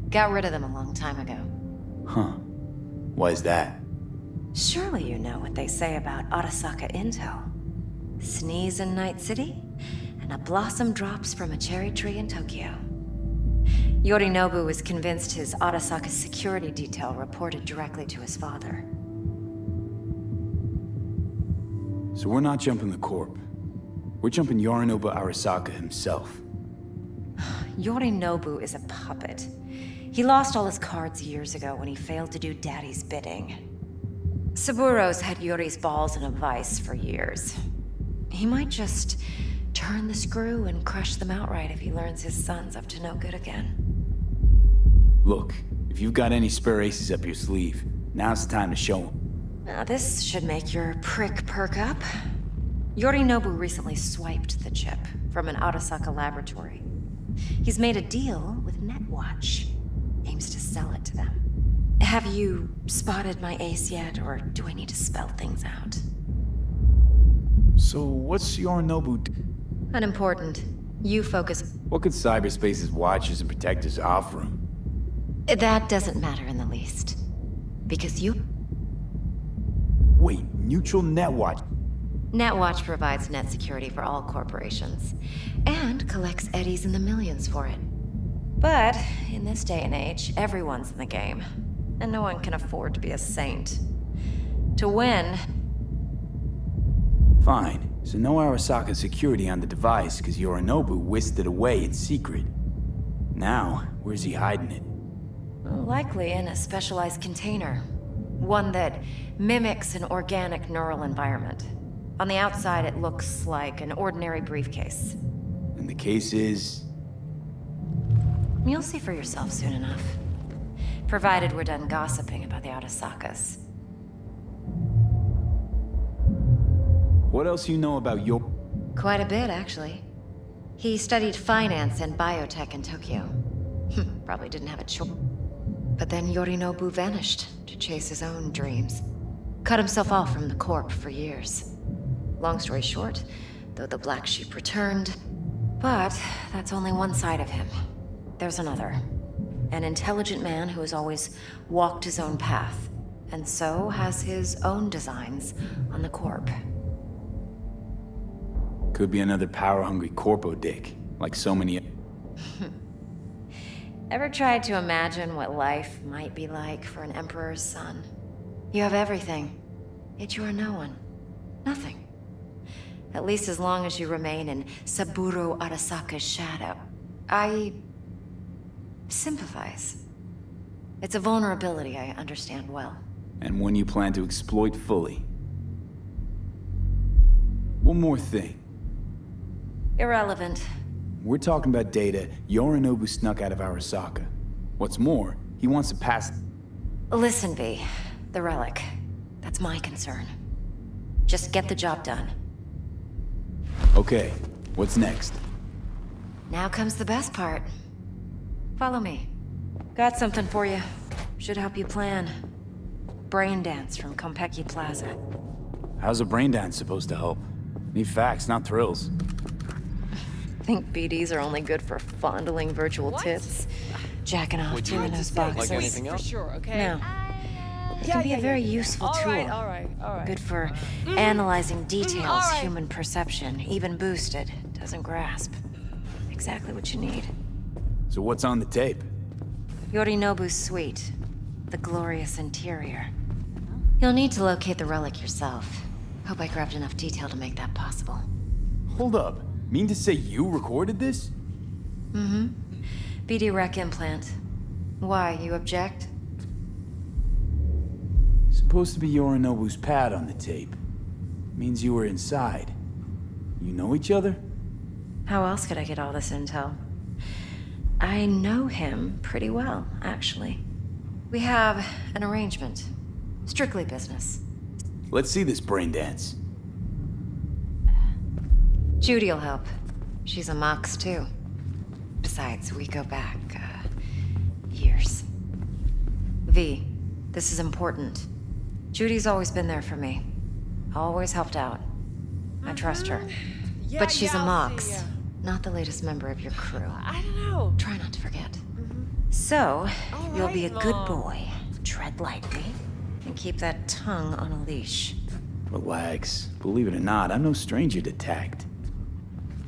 S3: Got rid of them a long time ago.
S2: Huh. Why is that?
S3: Surely you know what they say about Arasaka intel.
S7: Sneeze in Night City, and a blossom drops from a cherry tree in Tokyo. Yorinobu was convinced his Arasaka's security detail reported directly to his father.
S2: So we're not jumping the Corp. We're jumping Yorinobu Arasaka himself.
S7: Yorinobu is a puppet. He lost all his cards years ago when he failed to do Daddy's bidding. Saburo's had Yuri's balls in a vice for years. He might just turn the screw and crush them outright if he learns his son's up to no good again.
S2: Look, if you've got any spare aces up your sleeve, now's the time to show them.
S7: Now, this should make your prick perk up. Yorinobu recently swiped the chip from an Arasaka laboratory. He's made a deal with Netwatch. Aims to sell it to them. Have you spotted my ace yet, or do I need to spell things out?
S2: So what's Yorinobu
S7: Unimportant. You focus.
S2: What could cyberspace's watchers and protectors offer him?
S7: That doesn't matter in the least. Because you...
S2: Wait, neutral Netwatch?
S7: Netwatch provides net security for all corporations, and collects eddies in the millions for it. But, in this day and age, everyone's in the game, and no one can afford to be a saint. To win...
S2: Fine, so no Arasaka security on the device because Yorinobu whisked it away in secret. Now, where's he hiding it?
S7: Likely in a specialized container. One that mimics an organic neural environment. On the outside, it looks like an ordinary briefcase.
S2: And the case is...
S7: You'll see for yourself soon enough. Provided we're done gossiping about the Arasakas.
S2: What else you know about
S7: Quite a bit, actually. He studied finance and biotech in Tokyo. Probably didn't have a choice. But then Yorinobu vanished to chase his own dreams. Cut himself off from the Corp for years. Long story short, though the black sheep returned, but that's only one side of him. There's another. An intelligent man who has always walked his own path, and so has his own designs on the Corp.
S2: Could be another power-hungry corpo dick, like so many...
S7: Ever tried to imagine what life might be like for an emperor's son? You have everything, yet you are no one. Nothing. At least as long as you remain in Saburo Arasaka's shadow. I... sympathize. It's a vulnerability I understand well.
S2: And one you plan to exploit fully. One more thing.
S7: Irrelevant.
S2: We're talking about data Yorinobu snuck out of Arasaka. What's more, he wants to pass...
S7: Listen, V. The relic. That's my concern. Just get the job done.
S2: Okay, what's next?
S7: Now comes the best part. Follow me. Got something for you. Should help you plan. Brain dance from Konpeki Plaza.
S2: How's a brain dance supposed to help? Need facts, not thrills.
S7: Think BDs are only good for fondling virtual tits? Jacking off
S9: Would
S7: to
S9: you
S7: in those
S9: like
S7: boxes?
S9: anything else?
S19: For sure, okay?
S7: No. It can be a very useful tool.
S19: All right.
S7: Good for analyzing details
S19: all right.
S7: human perception, even boosted, doesn't grasp. Exactly what you need.
S2: So what's on the tape?
S7: Yorinobu's suite. The glorious interior. You'll need to locate the relic yourself. Hope I grabbed enough detail to make that possible.
S2: Hold up. Mean to say you recorded this?
S7: Mm-hmm. BD rec implant. Why, you object?
S2: Supposed to be Yorinobu's pad on the tape. Means you were inside. You know each other?
S7: How else could I get all this intel? I know him pretty well, actually. We have an arrangement. Strictly business.
S2: Let's see this brain dance.
S7: Judy'll help. She's a Mox, too. Besides, we go back, years. V, this is important. Judy's always been there for me. Always helped out. I trust her. But she's a Mox, not the latest member of your crew.
S19: I don't know.
S7: Try not to forget. So, you'll be a good boy. Tread lightly, and keep that tongue on a leash.
S2: Relax. Believe it or not, I'm no stranger to tact.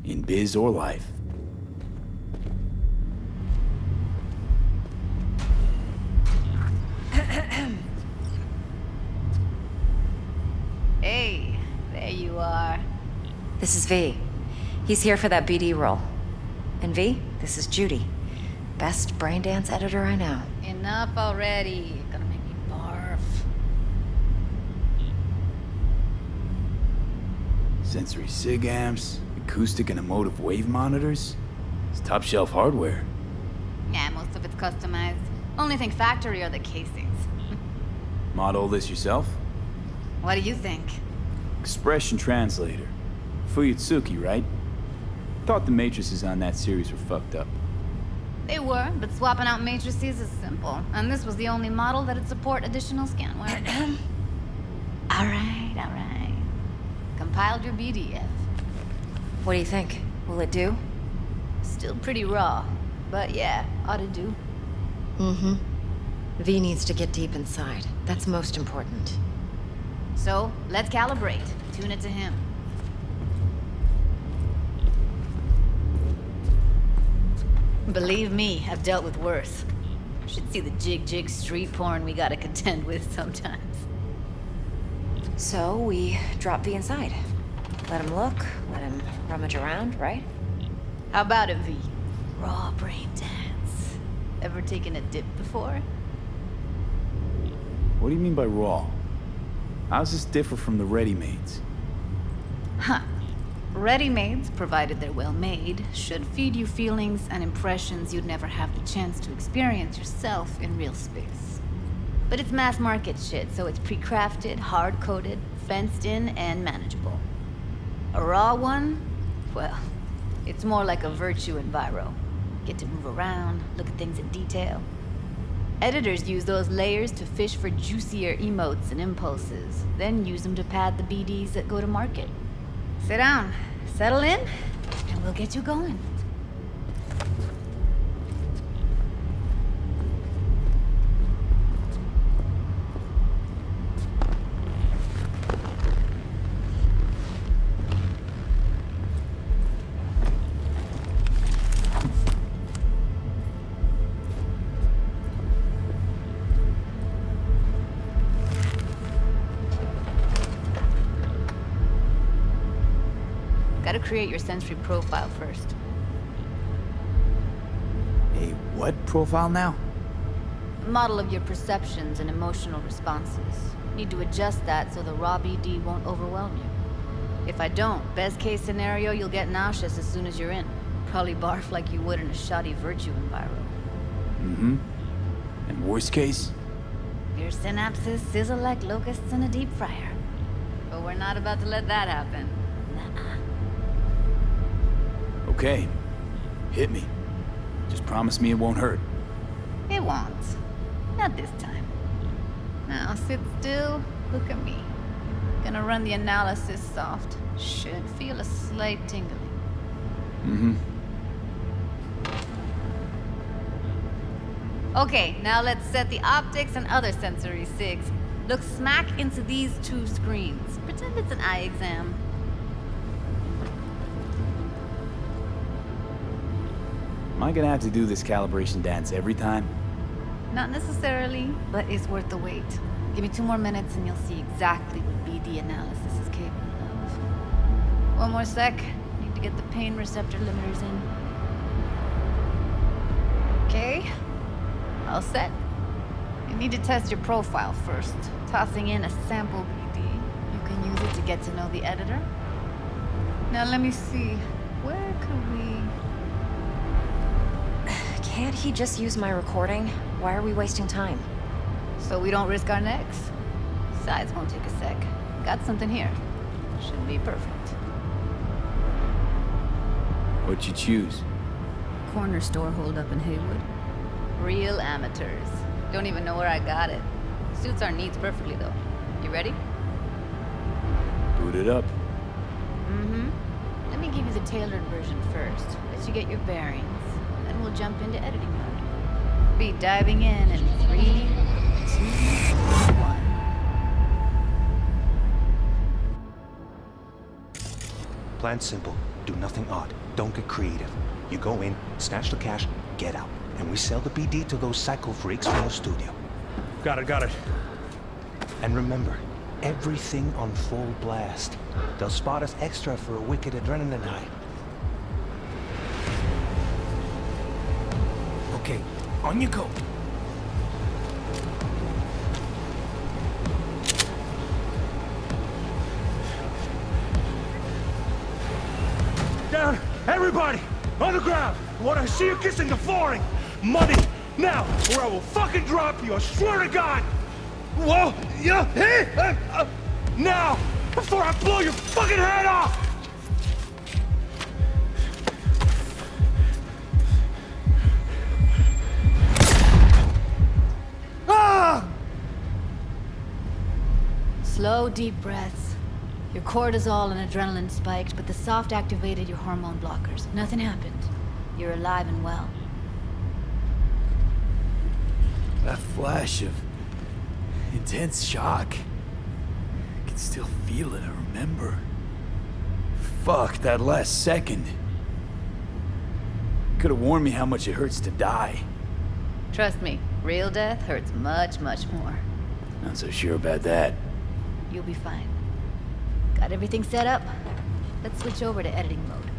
S2: In biz or life.
S9: Hey, there you are.
S7: This is V. He's here for that BD role. And V, this is Judy. Best braindance editor I know.
S9: Enough already. You're gonna make me barf.
S2: Sensory sig amps, acoustic and emotive wave monitors. It's top shelf hardware.
S9: Yeah, most of it's customized. Only thing factory are the casings.
S2: Model this yourself?
S9: What do you think?
S2: Expression translator. Fuyutsuki, right? Thought the matrices on that series were fucked up.
S9: They were, but swapping out matrices is simple. And this was the only model that'd support additional scanware. Alright. Compiled your BDF.
S7: What do you think? Will it do?
S9: Still pretty raw, but yeah, ought to do.
S7: Mm-hmm. V needs to get deep inside. That's most important.
S9: So, let's calibrate. Tune it to him. Believe me, I've dealt with worse. Should see the jig street porn we gotta contend with sometimes.
S7: So, we drop V inside. Let him look, let him rummage around, right?
S9: How about it, V? Raw brain dance. Ever taken a dip before?
S2: What do you mean by raw? How's this differ from the ready-mades?
S9: Huh. Ready-mades, provided they're well made, should feed you feelings and impressions you'd never have the chance to experience yourself in real space. But it's mass market shit, so it's pre-crafted, hard-coded, fenced in, and manageable. A raw one? Well, it's more like a virtue enviro. Get to move around, look at things in detail. Editors use those layers to fish for juicier emotes and impulses, then use them to pad the BDs that go to market. Sit down, settle in, and we'll get you going. Gotta create your sensory profile first.
S2: A what profile now?
S9: A model of your perceptions and emotional responses. Need to adjust that so the raw BD won't overwhelm you. If I don't, best case scenario, you'll get nauseous as soon as you're in. Probably barf like you would in a shoddy virtue enviro.
S2: Mm-hmm. And worst case?
S9: Your synapses sizzle like locusts in a deep fryer. But we're not about to let that happen. Nuh-uh.
S2: Okay. Hit me. Just promise me it won't hurt.
S9: It won't. Not this time. Now sit still, look at me. Gonna run the analysis soft. Should feel a slight tingling.
S2: Mm-hmm.
S9: Okay, now let's set the optics and other sensory sigs. Look smack into these two screens. Pretend it's an eye exam.
S2: Am I gonna have to do this calibration dance every time?
S9: Not necessarily, but it's worth the wait. Give me 2 more minutes and you'll see exactly what BD analysis is capable of. 1 more sec. Need to get the pain receptor limiters in. Okay. All set. You need to test your profile first. Tossing in a sample BD. You can use it to get to know the editor. Now let me see. Where could we...
S7: Can't he just use my recording? Why are we wasting time?
S9: So we don't risk our necks. Besides, won't take a sec. Got something here. Should be perfect.
S2: What'd you choose?
S9: Corner store holdup in Haywood. Real amateurs. Don't even know where I got it. Suits our needs perfectly, though. You ready?
S2: Boot it up.
S9: Mm-hmm. Let me give you the tailored version first. Let you get your bearings. Then we'll jump into editing mode. Be diving in 3, 2, 1.
S10: Plan simple. Do nothing odd. Don't get creative. You go in, snatch the cash, get out. And we sell the BD to those psycho freaks from the studio.
S20: Got it.
S10: And remember, everything on full blast. They'll spot us extra for a wicked adrenaline high.
S2: Okay, on you go.
S20: Down! Everybody! On the ground! I want to see you kissing the flooring! Money! Now! Or I will fucking drop you! I swear to God! Whoa! Yeah! Hey! Now! Before I blow your fucking head off! Ah!
S9: Slow, deep breaths. Your cortisol and adrenaline spiked, but the soft activated your hormone blockers. Nothing happened. You're alive and well.
S2: That flash of intense shock. I can still feel it, I remember. Fuck, that last second. Could have warned me how much it hurts to die.
S9: Trust me, real death hurts much, much more.
S2: Not so sure about that.
S9: You'll be fine. Got everything set up? Let's switch over to editing mode.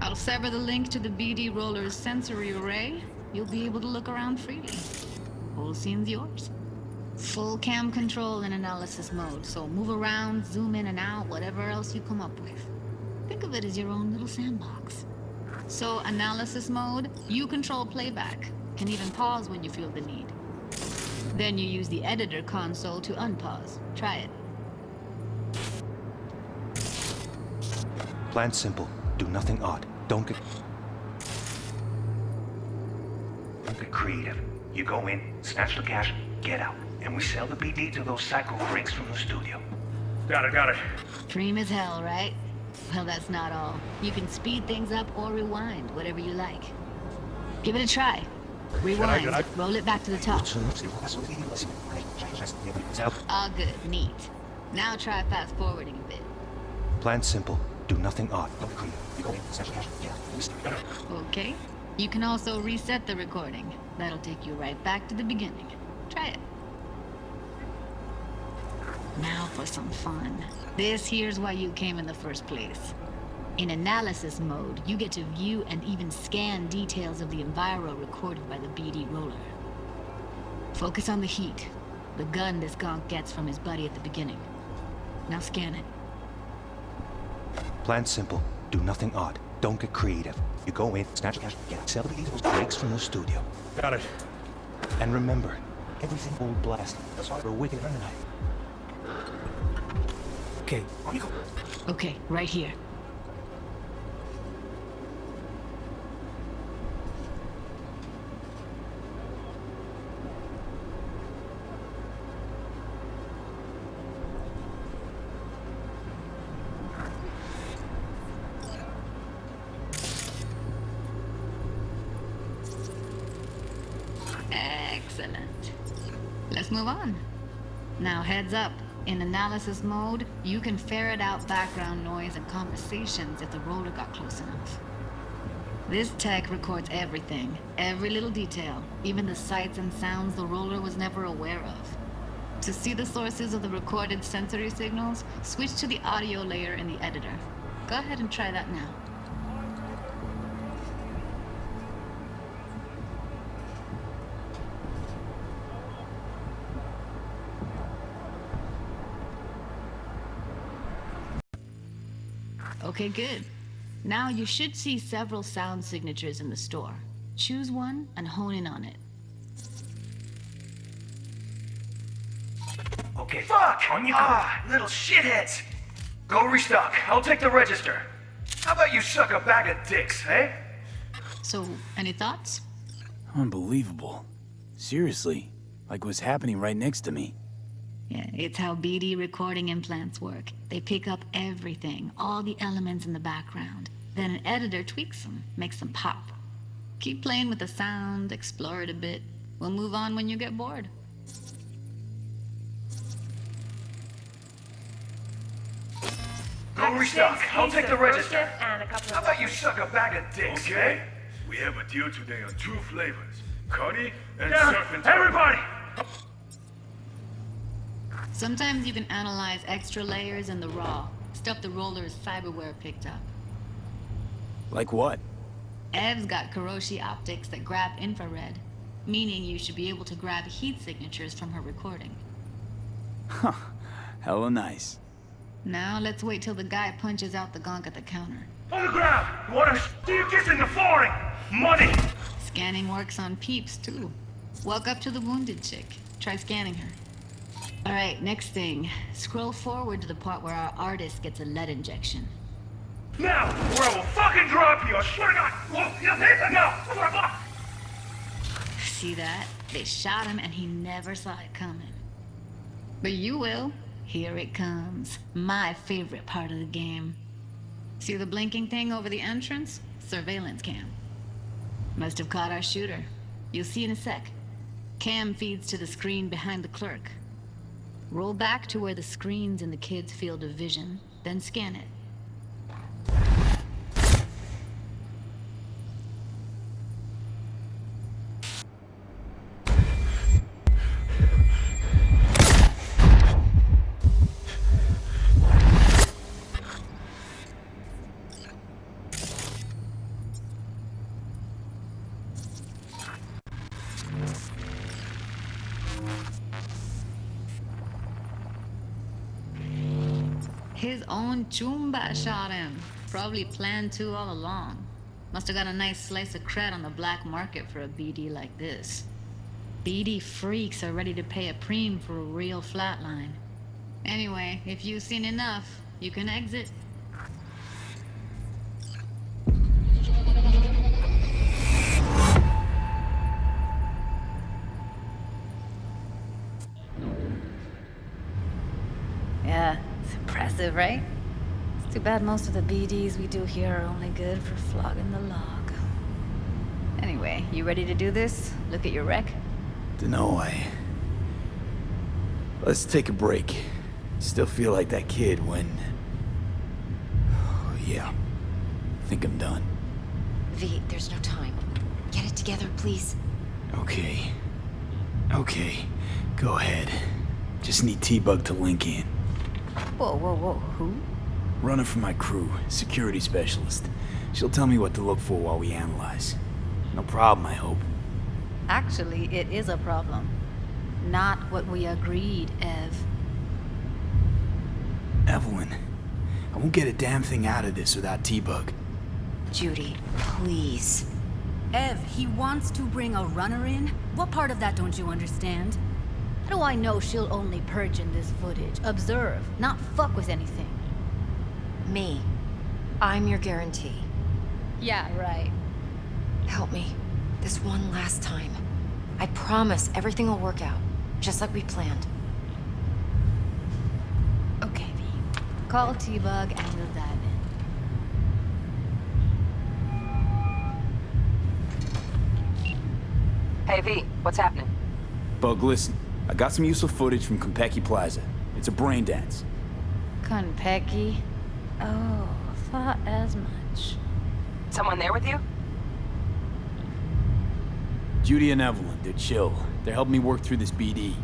S9: I'll sever the link to the BD Roller's sensory array. You'll be able to look around freely. Whole scene's yours. Full cam control in analysis mode, so move around, zoom in and out, whatever else you come up with. Think of it as your own little sandbox. So, analysis mode, you control playback. Can even pause when you feel the need. Then you use the editor console to unpause. Try it.
S10: Plan simple. Do nothing odd. Don't get creative. You go in, snatch the cash, get out. And we sell the BD to those psycho freaks from the studio.
S20: Got it.
S9: Dream as hell, right? Well, that's not all. You can speed things up or rewind, whatever you like. Give it a try. Rewind. Roll it back to the top. All good. Neat. Now try fast forwarding a bit.
S10: Plan simple. Do nothing odd.
S9: Okay. You can also reset the recording. That'll take you right back to the beginning. Try it. Now for some fun. This here's why you came in the first place. In analysis mode, you get to view and even scan details of the enviro recorded by the BD Roller. Focus on the heat, the gun this gonk gets from his buddy at the beginning. Now scan it.
S10: Plan simple. Do nothing odd. Don't get creative. You go in, snatch cash, get sell those breaks from the studio.
S20: Got it.
S10: And remember, everything full blast. That's why we're wicked running.
S2: Okay, on you go.
S9: Okay, right here. Excellent. Let's move on. Now heads up. In analysis mode, you can ferret out background noise and conversations if the roller got close enough. This tech records everything, every little detail, even the sights and sounds the roller was never aware of. To see the sources of the recorded sensory signals, switch to the audio layer in the editor. Go ahead and try that now. Okay, good. Now you should see several sound signatures in the store. Choose one and hone in on it.
S14: Okay, fuck! On you go! Little shitheads! Go restock. I'll take the register. How about you suck a bag of dicks, eh?
S9: So, any thoughts?
S2: Unbelievable. Seriously. Like what's happening right next to me.
S9: Yeah, it's how BD recording implants work. They pick up everything, all the elements in the background. Then an editor tweaks them, makes them pop. Keep playing with the sound, explore it a bit. We'll move on when you get bored.
S14: Go restock. I'll take the register. How about you suck a bag of dicks,
S20: Okay. We have a deal today on 2 flavors. Cuddy and
S14: Down,
S20: surf and
S14: everybody!
S9: Sometimes you can analyze extra layers in the raw. Stuff the roller's cyberware picked up.
S2: Like what?
S9: Ev's got Kiroshi optics that grab infrared, meaning you should be able to grab heat signatures from her recording.
S2: Huh. Hella nice.
S9: Now let's wait till the guy punches out the gonk at the counter.
S14: On the ground! You wanna see you kissing the flooring? Money!
S9: Scanning works on peeps, too. Walk up to the wounded chick. Try scanning her. Alright, next thing. Scroll forward to the part where our artist gets a lead injection.
S14: Now, or I will fucking drop you! I swear to God! Now!
S9: See that? They shot him and he never saw it coming. But you will. Here it comes. My favorite part of the game. See the blinking thing over the entrance? Surveillance cam. Must have caught our shooter. You'll see in a sec. Cam feeds to the screen behind the clerk. Roll back to where the screen's in the kid's field of vision, then scan it. His own Chumba shot him. Probably planned to all along. Must have got a nice slice of cred on the black market for a BD like this. BD freaks are ready to pay a preem for a real flatline. Anyway, if you've seen enough, you can exit. Yeah, it's impressive, right? It's too bad most of the BDs we do here are only good for flogging the log. Anyway, you ready to do this? Look at your wreck?
S2: Dunno, Let's take a break. Still feel like that kid when... Oh, yeah. Think I'm done.
S7: V, there's no time. Get it together, please.
S2: Okay. Okay. Go ahead. Just need T-Bug to link in.
S9: Whoa, whoa, whoa, who?
S2: Runner for my crew, security specialist. She'll tell me what to look for while we analyze. No problem, I hope.
S9: Actually, it is a problem. Not what we agreed, Ev.
S2: Evelyn, I won't get a damn thing out of this without T-Bug.
S7: Judy, please.
S11: Ev, he wants to bring a runner in? What part of that don't you understand? How do I know she'll only purge in this footage? Observe, not fuck with anything.
S7: Me. I'm your guarantee.
S11: Yeah, right.
S7: Help me. This one last time. I promise everything will work out, just like we planned.
S9: Okay, V. Call T-Bug and we'll dive in.
S15: Hey, V, what's happening?
S2: Bug, listen. I got some useful footage from Konpeki Plaza. It's a brain dance.
S9: Konpeki? Oh, thought as much.
S15: Someone there with you?
S2: Judy and Evelyn, they're chill. They're helping me work through this BD.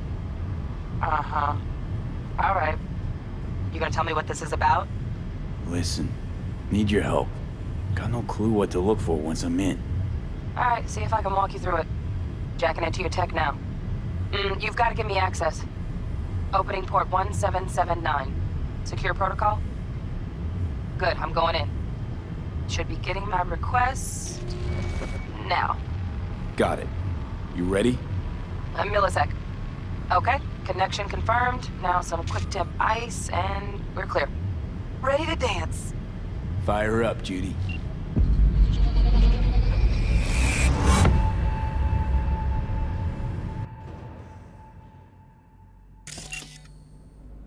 S15: Uh-huh. All right. You gonna tell me what this is about?
S2: Listen, need your help. Got no clue what to look for once I'm in.
S15: All right, see if I can walk you through it. Jacking into your tech now. You've got to give me access. Opening port 1779. Secure protocol? Good, I'm going in. Should be getting my request... now.
S2: Got it. You ready?
S15: A millisec. Okay, connection confirmed. Now some quick tip ice, and we're clear. Ready to dance.
S2: Fire up, Judy.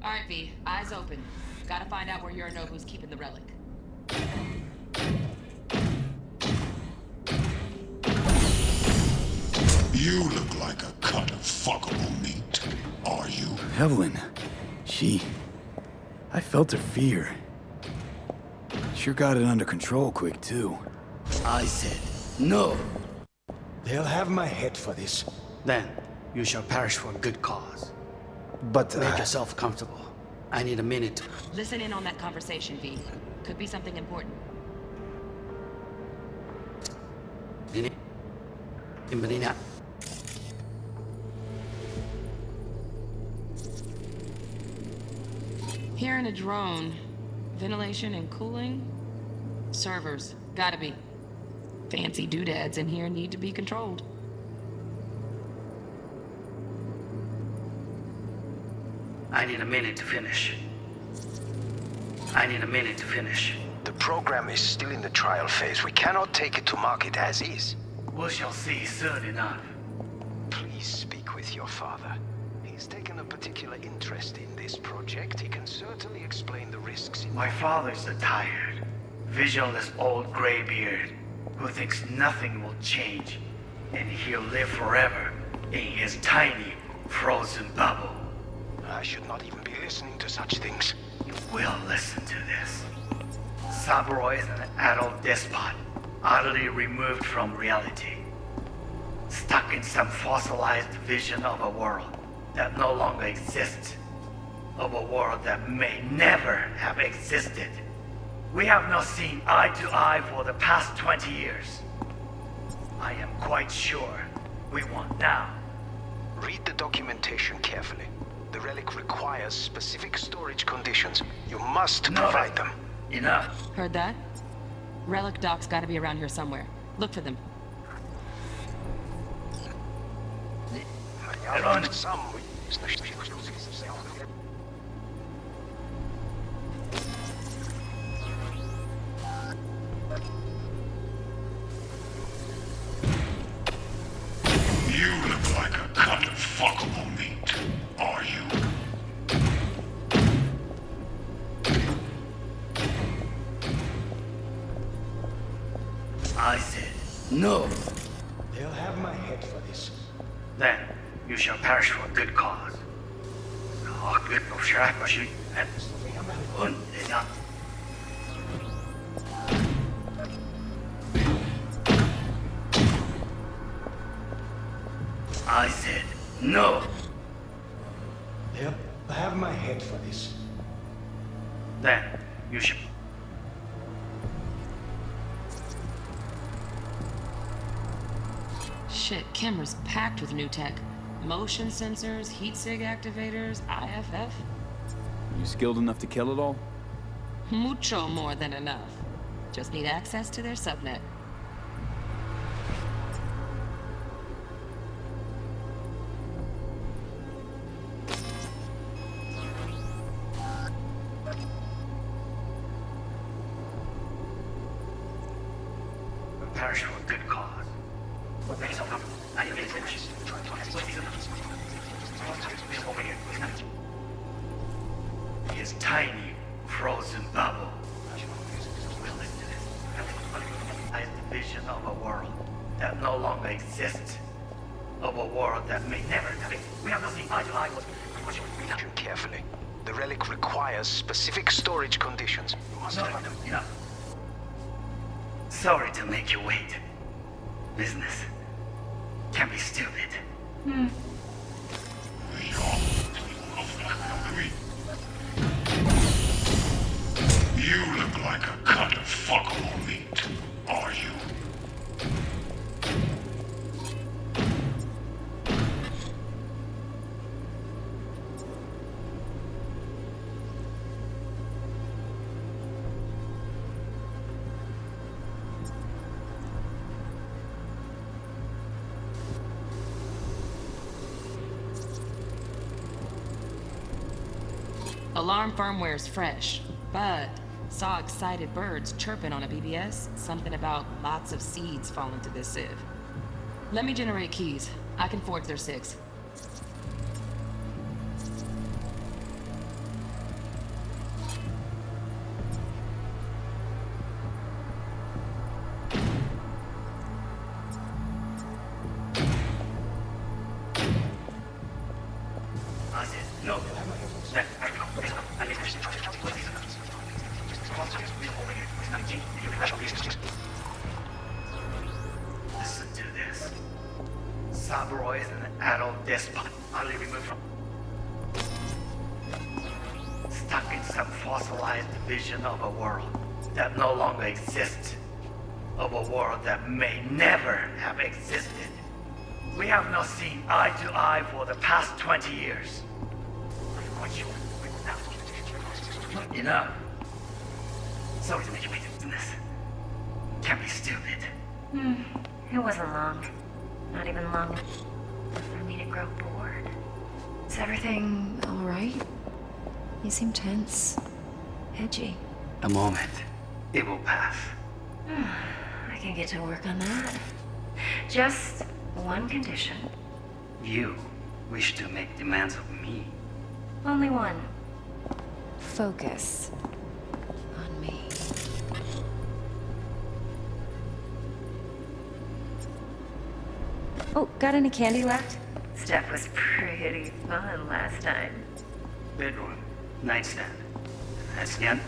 S17: Alright, V. Eyes open. Gotta find out where Yorinobu's keeping the relic.
S8: You look like a cut of fuckable meat. Are you?
S2: Evelyn, I felt her fear. Sure got it under control quick, too.
S18: I said, no. They'll have my head for this. Then, you shall perish for a good cause.
S8: But,
S18: Make yourself comfortable. I need a minute to...
S17: Listen in on that conversation, V. Could be something important. Hearing a drone. Ventilation and cooling? Servers. Gotta be. Fancy doodads in here need to be controlled.
S18: I need a minute to finish.
S21: The program is still in the trial phase. We cannot take it to market as is.
S14: We shall see soon enough.
S21: Please speak with your father. He's taken a particular interest in this project. He can certainly explain the risks.
S14: My father's a tired, visionless old graybeard who thinks nothing will change, and he'll live forever in his tiny, frozen bubble.
S21: I should not even be listening to such things.
S14: You will listen to this. Saburo is an adult despot, utterly removed from reality. Stuck in some fossilized vision of a world that no longer exists. Of a world that may never have existed. We have not seen eye to eye for the past 20 years. I am quite sure we want now.
S21: Read the documentation carefully. The relic requires specific storage conditions. You must provide them.
S14: Enough.
S17: Heard that? Relic docs gotta be around here somewhere. Look for them.
S8: You look like a cut of fuckable meat. Are you?
S14: I said,
S18: no. They'll have my head for this.
S14: Then you shall perish for a good cause. Good no shoot and I said, no.
S18: They'll have my head for this.
S14: Then you shall.
S17: Shit, camera's packed with new tech. Motion sensors, heat sig activators, IFF.
S2: You skilled enough to kill it all?
S17: Mucho more than enough. Just need access to their subnet.
S14: Perish for a good cause. What makes up? I am finished. His tiny, frozen bubble. I the vision of a world that no longer exists. Of a world that may never have it. We have nothing eye to eye with.
S21: Carefully. The relic requires specific storage conditions. You must have them.
S14: Enough. Sorry to make you wait. Business can be stupid.
S8: You look like a cut of fuckable meat. Are you?
S17: Alarm firmware's fresh, but saw excited birds chirping on a BBS. Something about lots of seeds falling to this sieve. Let me generate keys. I can forge their SIGs.
S14: fossilized vision of a world that no longer exists, of a world that may never have existed. We have not seen eye to eye for the past 20 years. Enough. Sorry to make you wait in this. Can't be stupid.
S7: It wasn't long. Not even long enough for me to grow bored. Is everything all right? You seem tense. Edgy.
S14: A moment. It will pass.
S7: I can get to work on that. Just one condition.
S14: You wish to make demands of me.
S7: Only one. Focus on me. Oh, got any candy left? Stuff was pretty fun last time.
S14: Bedroom. Nightstand. That's the end.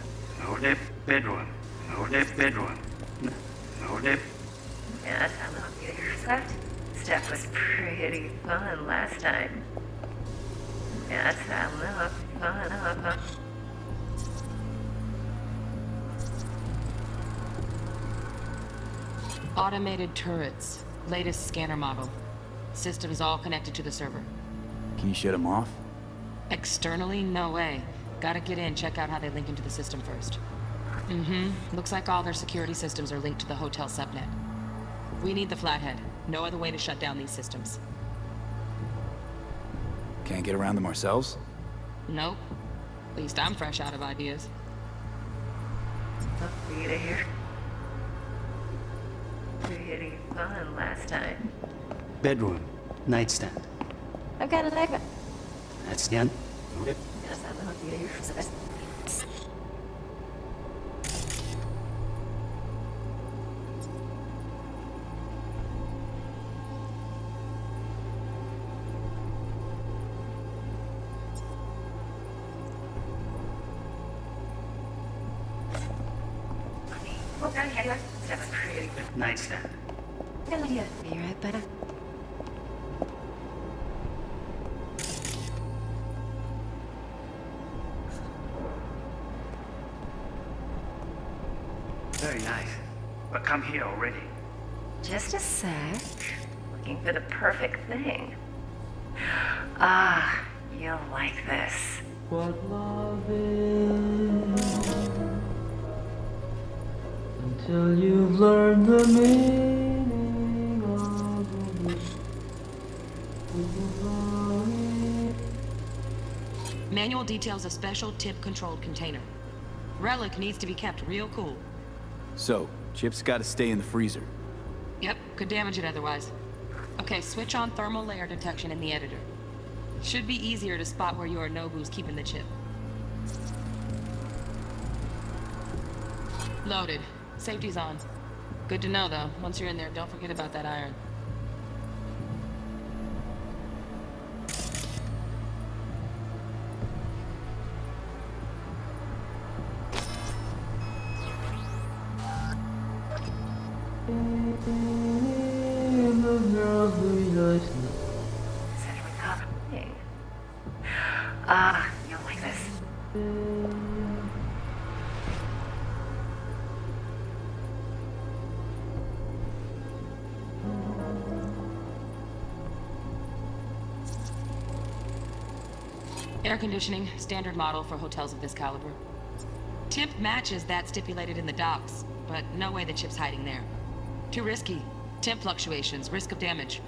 S14: Move it. Bedroom. Move it. Bedroom. Move it.
S7: Yeah, I'm not getting left. Stuff was pretty fun last time. Yeah, that's fun.
S17: Automated turrets. Latest scanner model. Systems all connected to the server.
S2: Can you shut them off?
S17: Externally, no way. Gotta get in, check out how they link into the system first. Looks like all their security systems are linked to the hotel subnet. We need the Flathead. No other way to shut down these systems.
S2: Can't get around them ourselves?
S17: Nope. At least I'm fresh out of ideas.
S7: Pretty fun last time.
S18: Bedroom. Nightstand.
S7: I've got an egg.
S18: That's the end. Move it.
S14: Nightstand.
S7: Be right back.
S14: Very nice. But come here already.
S7: Just a sec. Looking for the perfect thing. Ah, you'll like this.
S6: What love is until you've learned the meaning of it.
S17: Manual details a special tip-controlled container. Relic needs to be kept real cool.
S2: So, Chip's gotta stay in the freezer.
S17: Yep, could damage it otherwise. Okay, switch on thermal layer detection in the editor. Should be easier to spot where your Nobu's keeping the chip. Loaded. Safety's on. Good to know, though. Once you're in there, don't forget about that iron.
S7: Ah, you'll like this.
S17: Air conditioning, standard model for hotels of this caliber. Tip matches that stipulated in the docs, but no way the chip's hiding there. Too risky. Temp fluctuations, risk of damage.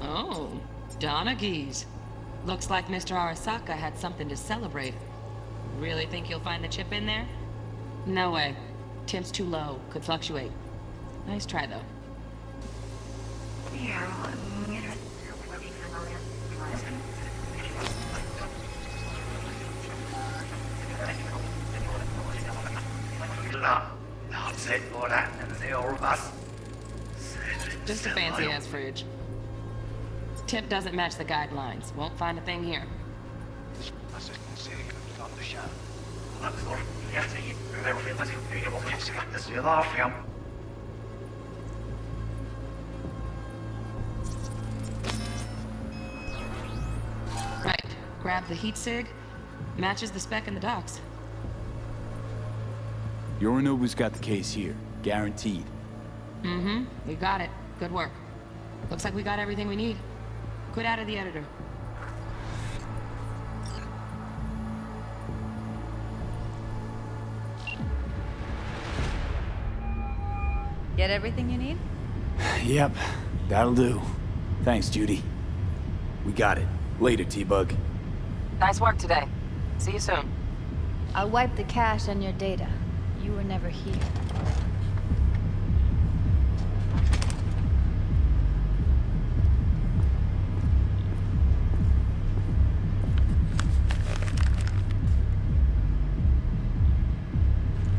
S17: Oh, Donaghys. Looks like Mr. Arasaka had something to celebrate. Really think you'll find the chip in there? No way. Temp's too low. Could fluctuate. Nice try, though. Just a fancy-ass fridge. Temp doesn't match the guidelines. Won't find a thing here.
S14: So you love him.
S17: Right. Grab the heat sig. Matches the spec in the docks.
S2: Yorinobu's got the case here. Guaranteed.
S17: Mm-hmm. We got it. Good work. Looks like we got everything we need. Quit out of the editor.
S9: Get everything you need?
S2: Yep, that'll do. Thanks, Judy. We got it. Later, T-Bug.
S15: Nice work today. See you soon.
S9: I'll wipe the cache on your data. You were never here.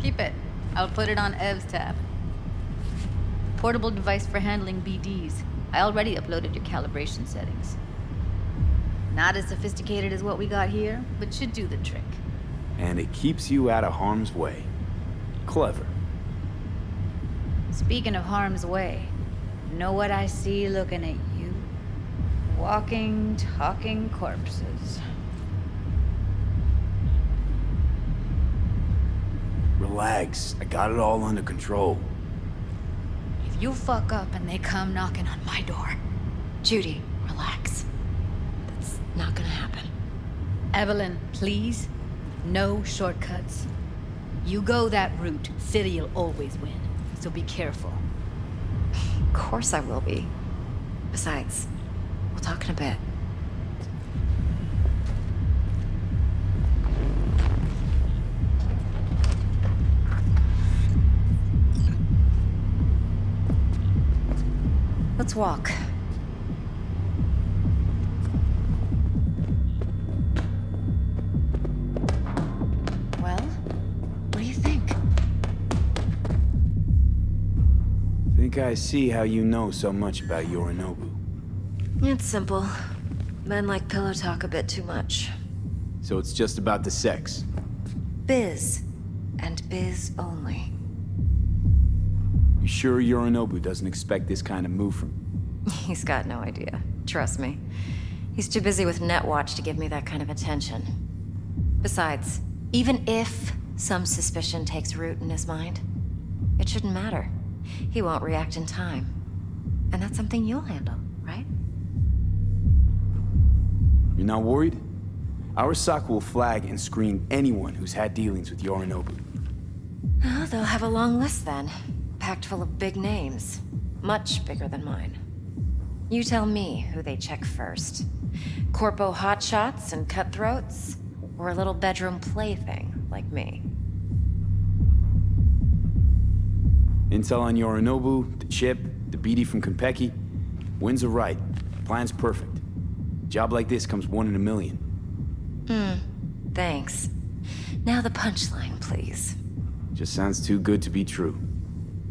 S9: Keep it. I'll put it on Ev's tab. Portable device for handling BDs. I already uploaded your calibration settings. Not as sophisticated as what we got here, but should do the trick.
S2: And it keeps you out of harm's way. Clever.
S9: Speaking of harm's way, know what I see looking at you? Walking, talking corpses.
S2: Relax. I got it all under control.
S9: If you fuck up and they come knocking on my door.
S7: Judy, relax. That's not gonna happen.
S9: Evelyn, please. No shortcuts. You go that route, City'll always win. So be careful.
S7: Of course I will be. Besides, we'll talk in a bit. Let's walk. Well, what do you think?
S2: Think I see how you know so much about Yorinobu.
S7: It's simple. Men like pillow talk a bit too much.
S2: So it's just about the sex.
S7: Biz. And biz only.
S2: You sure Yorinobu doesn't expect this kind of move from...
S7: He's got no idea. Trust me. He's too busy with Netwatch to give me that kind of attention. Besides, even if some suspicion takes root in his mind, it shouldn't matter. He won't react in time. And that's something you'll handle, right?
S2: You're not worried? Arasaka will flag and screen anyone who's had dealings with Yorinobu.
S7: Oh, they'll have a long list then. Packed full of big names. Much bigger than mine. You tell me who they check first. Corpo hotshots and cutthroats? Or a little bedroom plaything like me?
S2: Intel on Yorinobu, the chip, the BD from Konpeki. Winds are right. Plan's perfect. Job like this comes 1 in a million.
S7: Thanks. Now the punchline, please.
S2: Just sounds too good to be true.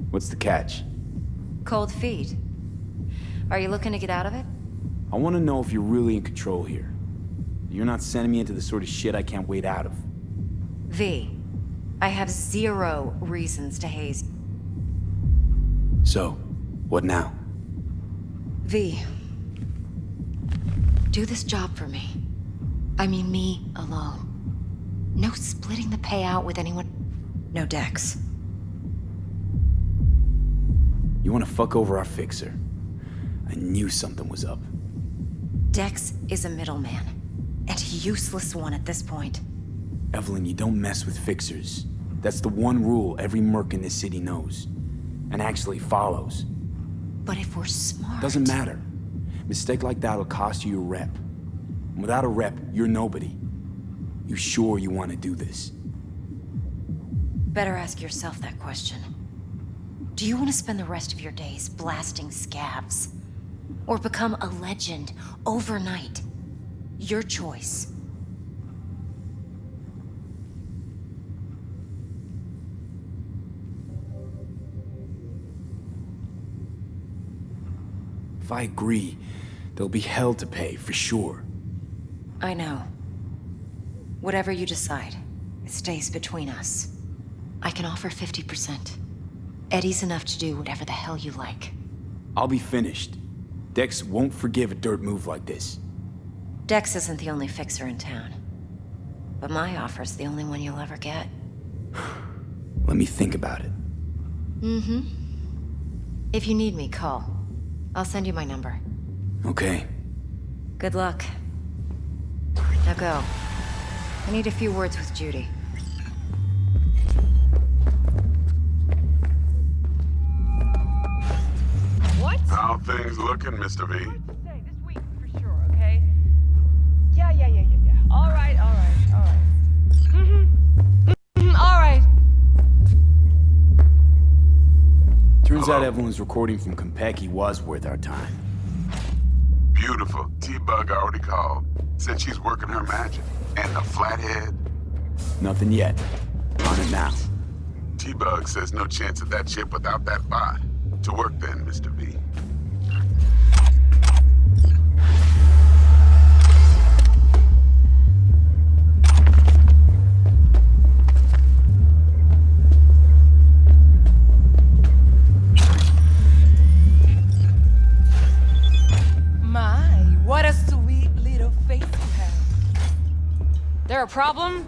S2: What's the catch?
S7: Cold feet. Are you looking to get out of it?
S2: I want to know if you're really in control here. You're not sending me into the sort of shit I can't wait out of.
S7: V, I have 0 reasons to haze you.
S2: So, what now?
S7: V, do this job for me. I mean me alone. No splitting the payout with anyone. No Dex.
S2: You want to fuck over our fixer? I knew something was up.
S7: Dex is a middleman. And a useless one at this point.
S2: Evelyn, you don't mess with fixers. That's the one rule every merc in this city knows. And actually follows.
S7: But if we're smart...
S2: Doesn't matter. Mistake like that'll cost you your rep. And without a rep, you're nobody. You sure you want to do this?
S7: Better ask yourself that question. Do you want to spend the rest of your days blasting scabs? Or become a legend overnight? Your choice.
S2: If I agree, there'll be hell to pay, for sure.
S7: I know. Whatever you decide, it stays between us. I can offer 50%. Eddie's enough to do whatever the hell you like.
S2: I'll be finished. Dex won't forgive a dirt move like this.
S7: Dex isn't the only fixer in town. But my offer's the only one you'll ever get.
S2: Let me think about it.
S7: Mm-hmm. If you need me, call. I'll send you my number.
S2: Okay.
S7: Good luck. Now go. I need a few words with Judy.
S19: What?
S5: How things looking, Mr. V?
S19: Say this week for sure, okay? Yeah. All right. All right.
S2: Turns out Evelyn's recording from Konpeki was worth our time.
S5: Beautiful. T-Bug already called. Said she's working her magic. And the flathead?
S2: Nothing yet. On it now.
S5: T-Bug says no chance of that chip without that bot. To work then, Mr. V.
S19: My, what a sweet little face you have. There a problem?